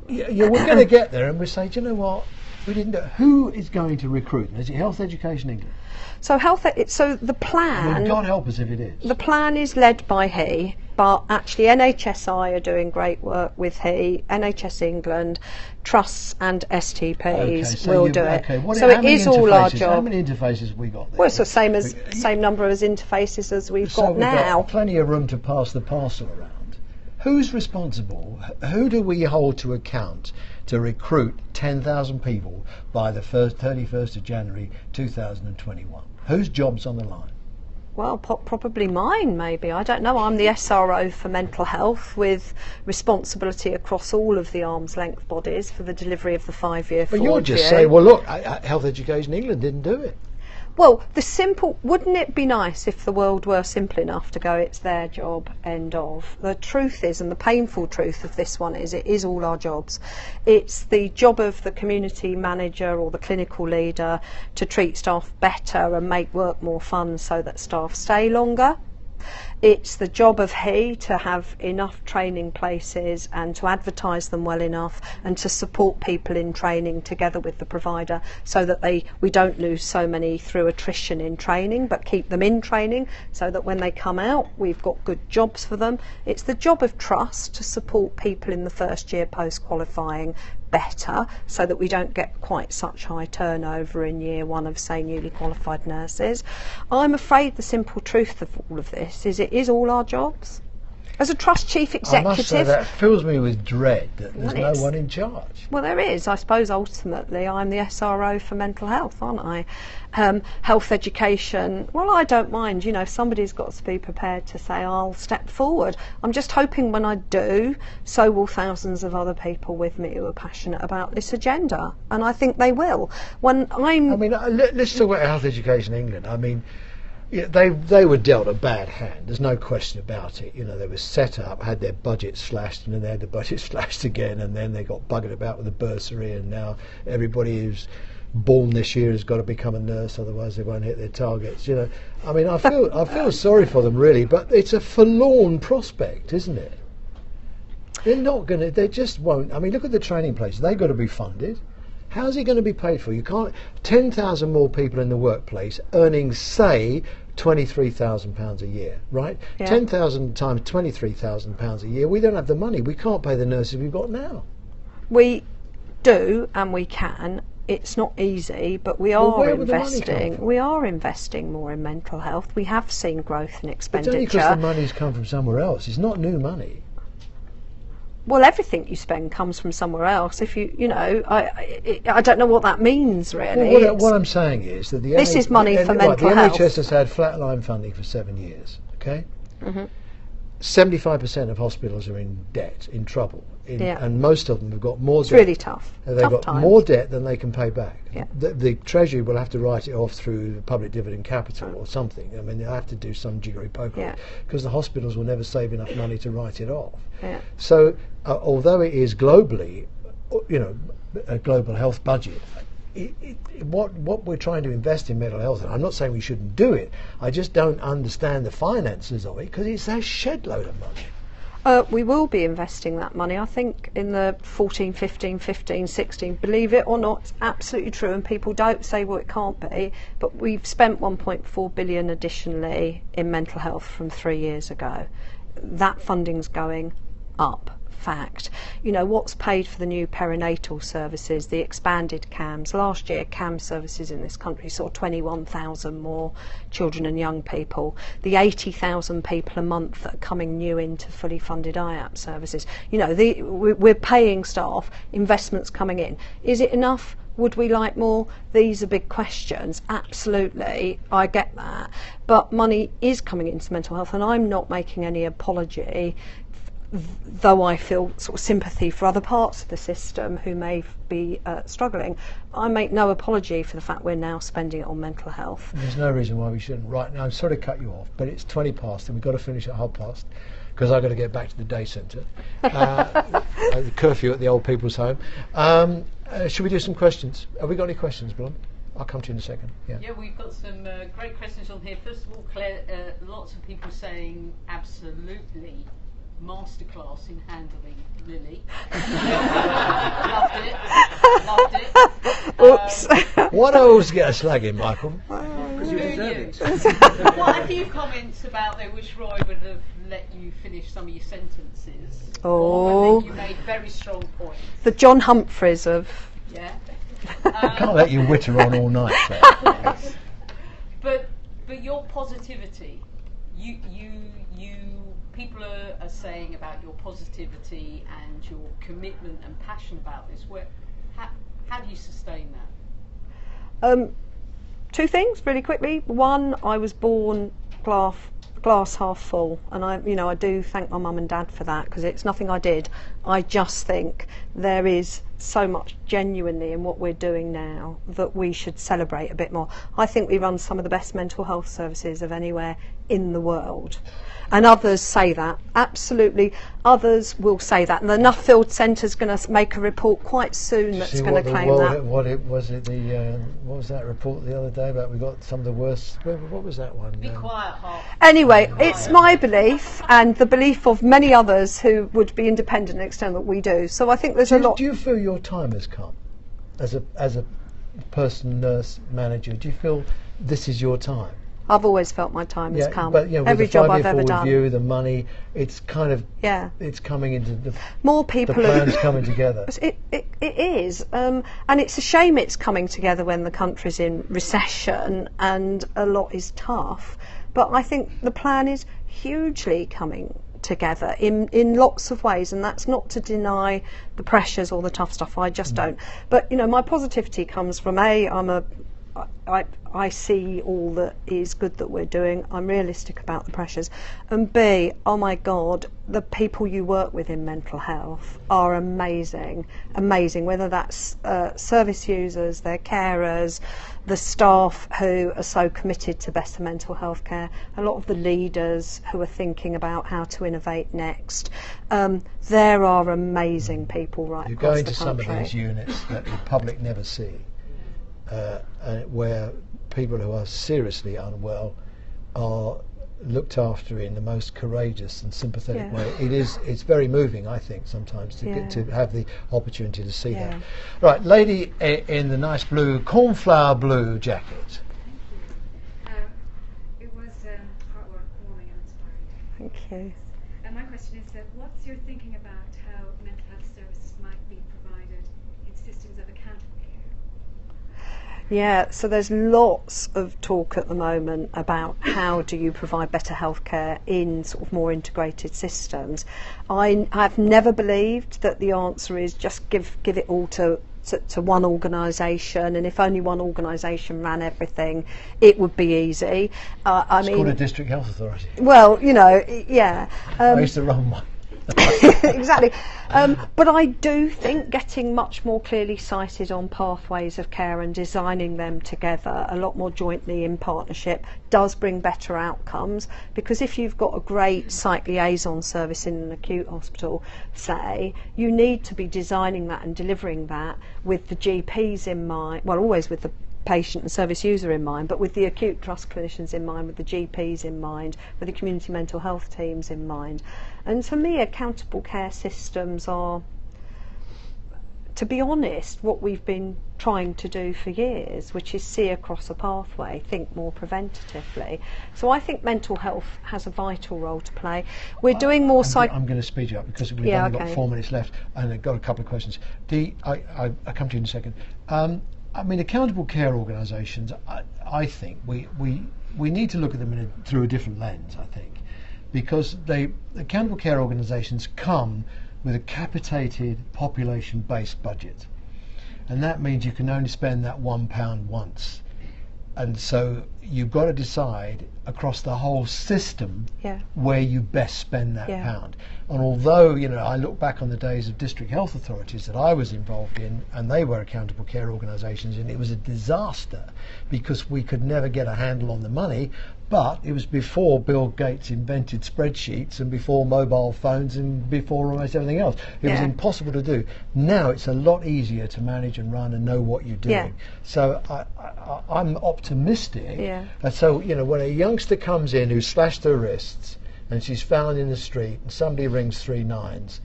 We're going to get there, and we say, do you know what? We didn't know who is going to recruit. Is it Health Education England? So the plan. I mean, God help us if it is. The plan is led by HE, but actually NHSI are doing great work with HE. NHS England, trusts and STPs will do it. Okay. So it is all our job. How many interfaces have we got there? Well, it's the same number as interfaces as we've got now. Got plenty of room to pass the parcel around. Who's responsible? Who do we hold to account to recruit 10,000 people by the 31st of January 2021? Whose job's on the line? Well, probably mine, maybe. I don't know. I'm the SRO for mental health, with responsibility across all of the arm's length bodies for the delivery of the 5-year But you're just saying, well, look, Health Education England didn't do it. Well, wouldn't it be nice if the world were simple enough to go, it's their job, end of? The truth is, and the painful truth of this one is, it is all our jobs. It's the job of the community manager or the clinical leader to treat staff better and make work more fun so that staff stay longer. It's the job of HE to have enough training places and to advertise them well enough and to support people in training together with the provider so that we don't lose so many through attrition in training, but keep them in training so that when they come out we've got good jobs for them. It's the job of trust to support people in the first year post-qualifying better so that we don't get quite such high turnover in year one of, say, newly qualified nurses. I'm afraid the simple truth of all of this is it is all our jobs. As a trust chief executive, I must say that fills me with dread that there's no one in charge. Well, there is. I suppose ultimately I'm the SRO for mental health, aren't I? Health education, well, I don't mind. Somebody's got to be prepared to say, I'll step forward. I'm just hoping when I do, so will thousands of other people with me who are passionate about this agenda. And I think they will. Let's talk about Health Education England. I mean, yeah, they were dealt a bad hand. There's no question about it. They were set up, had their budget slashed, and then they had the budget slashed again, and then they got buggered about with the bursary, and now everybody who's born this year has got to become a nurse, otherwise they won't hit their targets. I mean, I feel sorry for them really, but it's a forlorn prospect, isn't it? They're not going to. They just won't. I mean, look at the training places. They've got to be funded. How's it going to be paid for? You can't. 10,000 more people in the workplace earning, say, £23,000 a year, right? Yeah. 10,000 times £23,000 a year. We don't have the money. We can't pay the nurses we've got now. We do, and we can. it's not easy, but we Well, are where would the money come investing. from? We are investing more in mental health. We have seen growth in It's expenditure. only because the money's come from somewhere else. It's not new money. Well, everything you spend comes from somewhere else. If you know, I don't know what that means really. Well, what I'm saying is that This is money for mental the health. NHS has had flatline funding for 7 years. Okay. Mhm. 75% of hospitals are in debt, in trouble, Yeah. and most of them have got more It's debt. really tough. They've Tough got times. more debt than they can pay back. Yeah. The Treasury will have to write it off through public dividend capital or something. I mean, they'll have to do some jiggery pokery because the hospitals will never save enough money to write it off. Yeah. So, although it is globally, a global health budget, what we're trying to invest in mental health, and I'm not saying we shouldn't do it, I just don't understand the finances of it because it's a shed load of money. We will be investing that money, I think, in the 14, 15, 15, 16. Believe it or not, it's absolutely true, and people don't say, well, it can't be, but we've spent 1.4 billion additionally in mental health from 3 years ago. That funding's going up. Fact. What's paid for the new perinatal services, the expanded CAMS. Last year, CAMS services in this country saw 21,000 more children and young people. The 80,000 people a month that are coming new into fully funded IAP services. We're paying staff, investments coming in. Is it enough? Would we like more? These are big questions. Absolutely, I get that. But money is coming into mental health, and I'm not making any apology, though I feel sort of sympathy for other parts of the system who may be struggling. I make no apology for the fact we're now spending it on mental health. There's no reason why we shouldn't. Right now, I'm sorry to cut you off, but it's 20 past and we've got to finish at 30 because I've got to get back to the day centre. The curfew at the old people's home. Should we do some questions? Have we got any questions, Blum? I'll come to you in a second. Yeah, we've got some great questions on here. First of all, Claire, lots of people saying absolutely masterclass in handling Lily. Loved it. Oops. Why do I always get a slag in, Michael? Because you deserve it. Well, a few comments about they wish Roy would have let you finish some of your sentences. Oh. And then you made very strong points. The John Humphreys of... Yeah. Can't let you witter on all night. So. But your positivity, you people are saying about your positivity and your commitment and passion about this. How do you sustain that? Two things really quickly. One, I was born glass half full, and I do thank my mum and dad for that, because it's nothing I did. I just think there is so much genuinely in what we're doing now that we should celebrate a bit more. I think we run some of the best mental health services of anywhere in the world. And others say that, absolutely. Others will say that. And the Nuffield Centre's going to make a report quite soon that's going to claim that. What was that report the other day about? We got some of the worst. What was that one? Be quiet, Hart. Anyway, it's my belief and the belief of many others who would be independent and external that we do. So I think there's a lot. Do you feel your time has come as a person, nurse, manager? Do you feel this is your time? I've always felt my time has come. But with every the job 5-year I've ever forward done. view, the money, it's kind of it's coming into the more people. The plans coming together. It is, and it's a shame it's coming together when the country's in recession and a lot is tough. But I think the plan is hugely coming together in lots of ways, and that's not to deny the pressures or the tough stuff. I just don't. But my positivity comes from I see all that is good that we're doing. I'm realistic about the pressures. And B, oh my God, the people you work with in mental health are amazing. Amazing, whether that's service users, their carers, the staff who are so committed to better mental health care, a lot of the leaders who are thinking about how to innovate next. There are amazing people right across the country. You're going to some of these units that the public never see. Where people who are seriously unwell are looked after in the most courageous and sympathetic way. It's very moving, I think, sometimes to get to have the opportunity to see that. Right, lady in the nice blue, cornflower blue jacket. It was heartwarming and inspiring. Thank you. My question is that what's your thinking about how mental health services might be provided in systems of accountable care? Yeah, so there's lots of talk at the moment about how do you provide better healthcare in sort of more integrated systems. I've never believed that the answer is just give it all to one organisation, and if only one organisation ran everything, it would be easy. It's called a district health authority. Well, you know, yeah. I used to run one. Exactly. But I do think getting much more clearly sighted on pathways of care and designing them together a lot more jointly in partnership does bring better outcomes, because if you've got a great site liaison service in an acute hospital, say, you need to be designing that and delivering that with the GPs in mind, well, always with the patient and service user in mind, but with the acute trust clinicians in mind, with the GPs in mind, with the community mental health teams in mind. And for me, accountable care systems are, to be honest, what we've been trying to do for years, which is see across a pathway, think more preventatively. So I think mental health has a vital role to play. We're doing more I'm going to speed you up because we've only got 4 minutes left, and I've got a couple of questions. I'll come to you in a second. I mean, accountable care organisations, I think we need to look at them through a different lens, I think, because accountable care organisations come with a capitated population-based budget, and that means you can only spend that £1 once, and so you've got to decide across the whole system where you best spend that pound. And although, you know, I look back on the days of district health authorities that I was involved in, and they were accountable care organisations, and it was a disaster because we could never get a handle on the money. But it was before Bill Gates invented spreadsheets and before mobile phones and before almost everything else. It was impossible to do. Now it's a lot easier to manage and run and know what you're doing. So I'm optimistic. So, you know, when a youngster comes in who's slashed her wrists and she's found in the street and somebody rings 3 9s,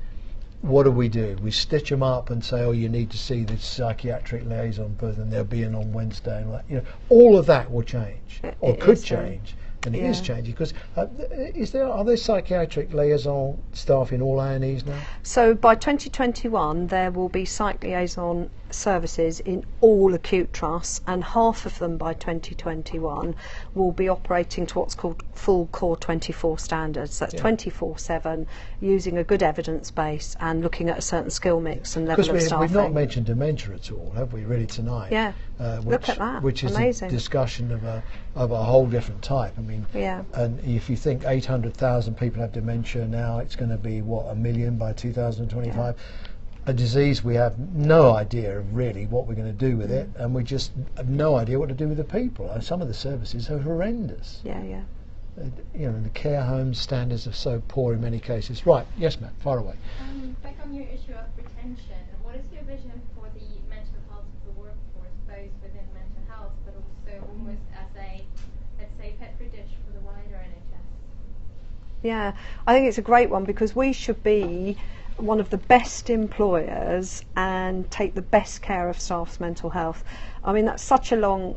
what do? We stitch them up and say, oh, you need to see the psychiatric liaison person, they'll be in on Wednesday, and you know, all of that will change, or could change, and it is changing, because are there psychiatric liaison staff in all A&Es now? So by 2021 there will be psych liaison services in all acute trusts, and half of them by 2021 will be operating to what's called full core 24 standards. That's 24/7, using a good evidence base and looking at a certain skill mix and level of staffing. We've not mentioned dementia at all, have we, really, tonight? Look at that. Which is amazing. A discussion of a whole different type. I mean, and if you think 800,000 people have dementia now, it's going to be, what, 1 million by 2025? A disease we have no idea of really what we're going to do with it, and we just have no idea what to do with the people. Some of the services are horrendous. You know, the care homes standards are so poor in many cases. Right, yes, Matt, far away. Back on your issue of retention, what is your vision for the mental health of the workforce, both within mental health, but also almost as a, let's say, petri dish for the wider NHS? Yeah, I think it's a great one, because we should be one of the best employers and take the best care of staff's mental health. I mean, that's such a long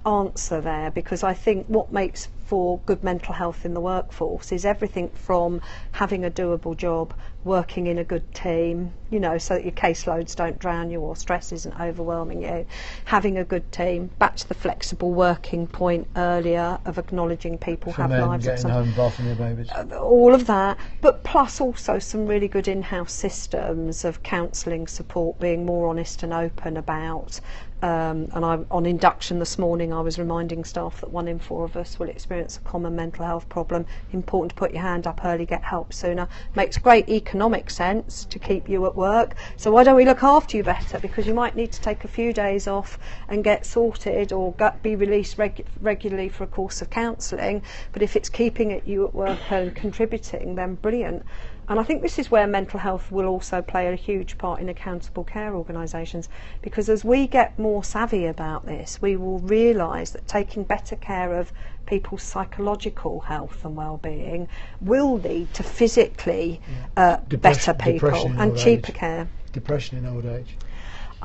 answer there, because I think what makes for good mental health in the workforce is everything from having a doable job, working in a good team, you know, so that your caseloads don't drown you or stress isn't overwhelming you, having a good team, back to the flexible working point earlier of acknowledging people have lives, getting home bathing their babies, all of that, but plus also some really good in-house systems of counselling support, being more honest and open about. And on induction this morning I was reminding staff that 1 in 4 of us will experience a common mental health problem. Important to put your hand up early, get help sooner. Makes great economic sense to keep you at work, so why don't we look after you better, because you might need to take a few days off and get sorted, or be released regularly for a course of counselling, but if it's keeping you at work and contributing, then brilliant. And I think this is where mental health will also play a huge part in accountable care organisations, because as we get more savvy about this, we will realise that taking better care of people's psychological health and well-being will lead to physically better people and cheaper care. Depression in old age?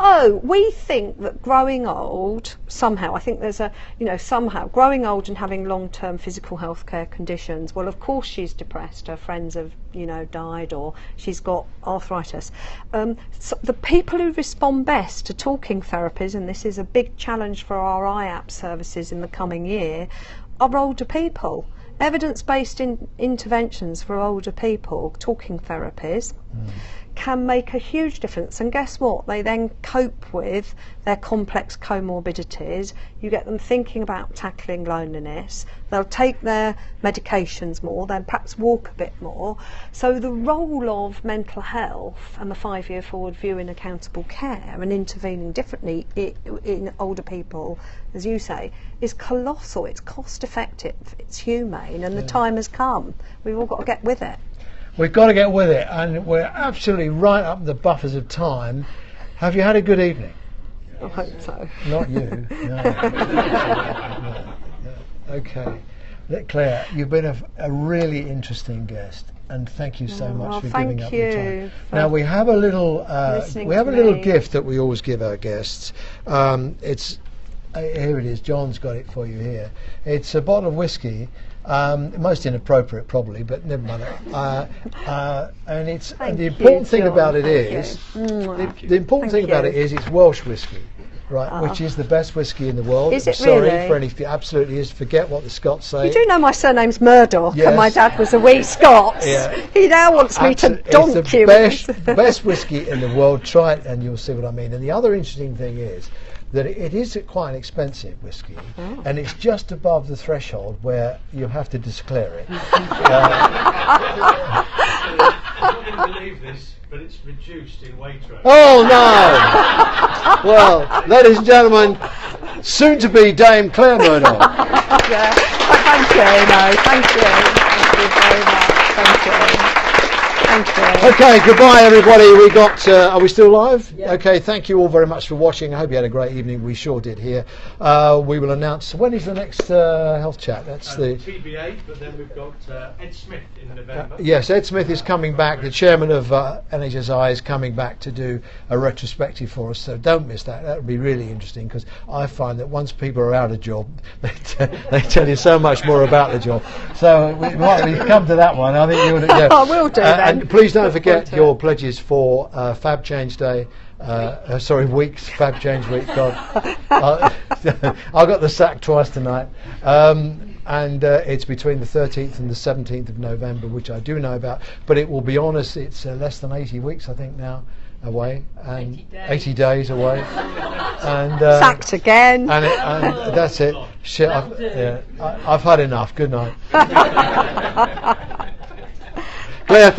Oh, we think that growing old, somehow, I think there's a, somehow growing old and having long-term physical health care conditions, well, of course she's depressed, her friends have, died, or she's got arthritis. So the people who respond best to talking therapies, and this is a big challenge for our IAP services in the coming year, are older people. Evidence-based interventions for older people, talking therapies, can make a huge difference. And guess what? They then cope with their complex comorbidities. You get them thinking about tackling loneliness. They'll take their medications more, then perhaps walk a bit more. So the role of mental health and the 5-year forward view in accountable care and intervening differently in older people, as you say, is colossal. It's cost effective, it's humane, and the time has come. We've all got to get with it. We've got to get with it, and we're absolutely right up the buffers of time. Have you had a good evening? I hope so. Not you. No. No. Okay. Claire, you've been a really interesting guest, and thank you so much for giving up your time. Now we have a little gift that we always give our guests. It's here it is. John's got it for you here. It's a bottle of whiskey. Most inappropriate probably, but never mind. And it's the important thing about it is the important thing about it is it's Welsh whiskey, right? Which is the best whiskey in the world. Is it Sorry really? for any, absolutely is. Forget what the Scots say. You do know my surname's Murdoch, Yes. and my dad was a wee Scots. Yeah. He now wants me to donk it's the you. best whiskey in the world. Try it, and you'll see what I mean. And the other interesting thing is that it is quite an expensive whiskey, and it's just above the threshold where you have to declare it. I'm not going to believe this, but it's reduced in Waitrose. Oh no! Well, ladies and gentlemen, soon to be Dame Claire Murdoch. Yeah. Thank you. No, thank you. Thank you very much. Thank you. Thank you. Okay, goodbye everybody. We got. Are we still live? Yeah. Okay, thank you all very much for watching. I hope you had a great evening. We sure did here. We will announce when is the next health chat. That's the TBA, but then we've got Ed Smith in November. Yes, Ed Smith is coming back. The chairman of NHSI is coming back to do a retrospective for us. So don't miss that. That would be really interesting, because I find that once people are out of job, they tell you so much more about the job. So we come to that one. I think you would. Yeah. I will do that. And please don't forget your pledges for Fab Change Day. Weeks, Fab Change Week. God, I got the sack twice tonight. And it's between the 13th and the 17th of November, which I do know about. But it will be honest, it's less than 80 weeks, I think, now away, and 80 days away. And sacked again. And that's it. Shit, I've had enough. Good night. Claire.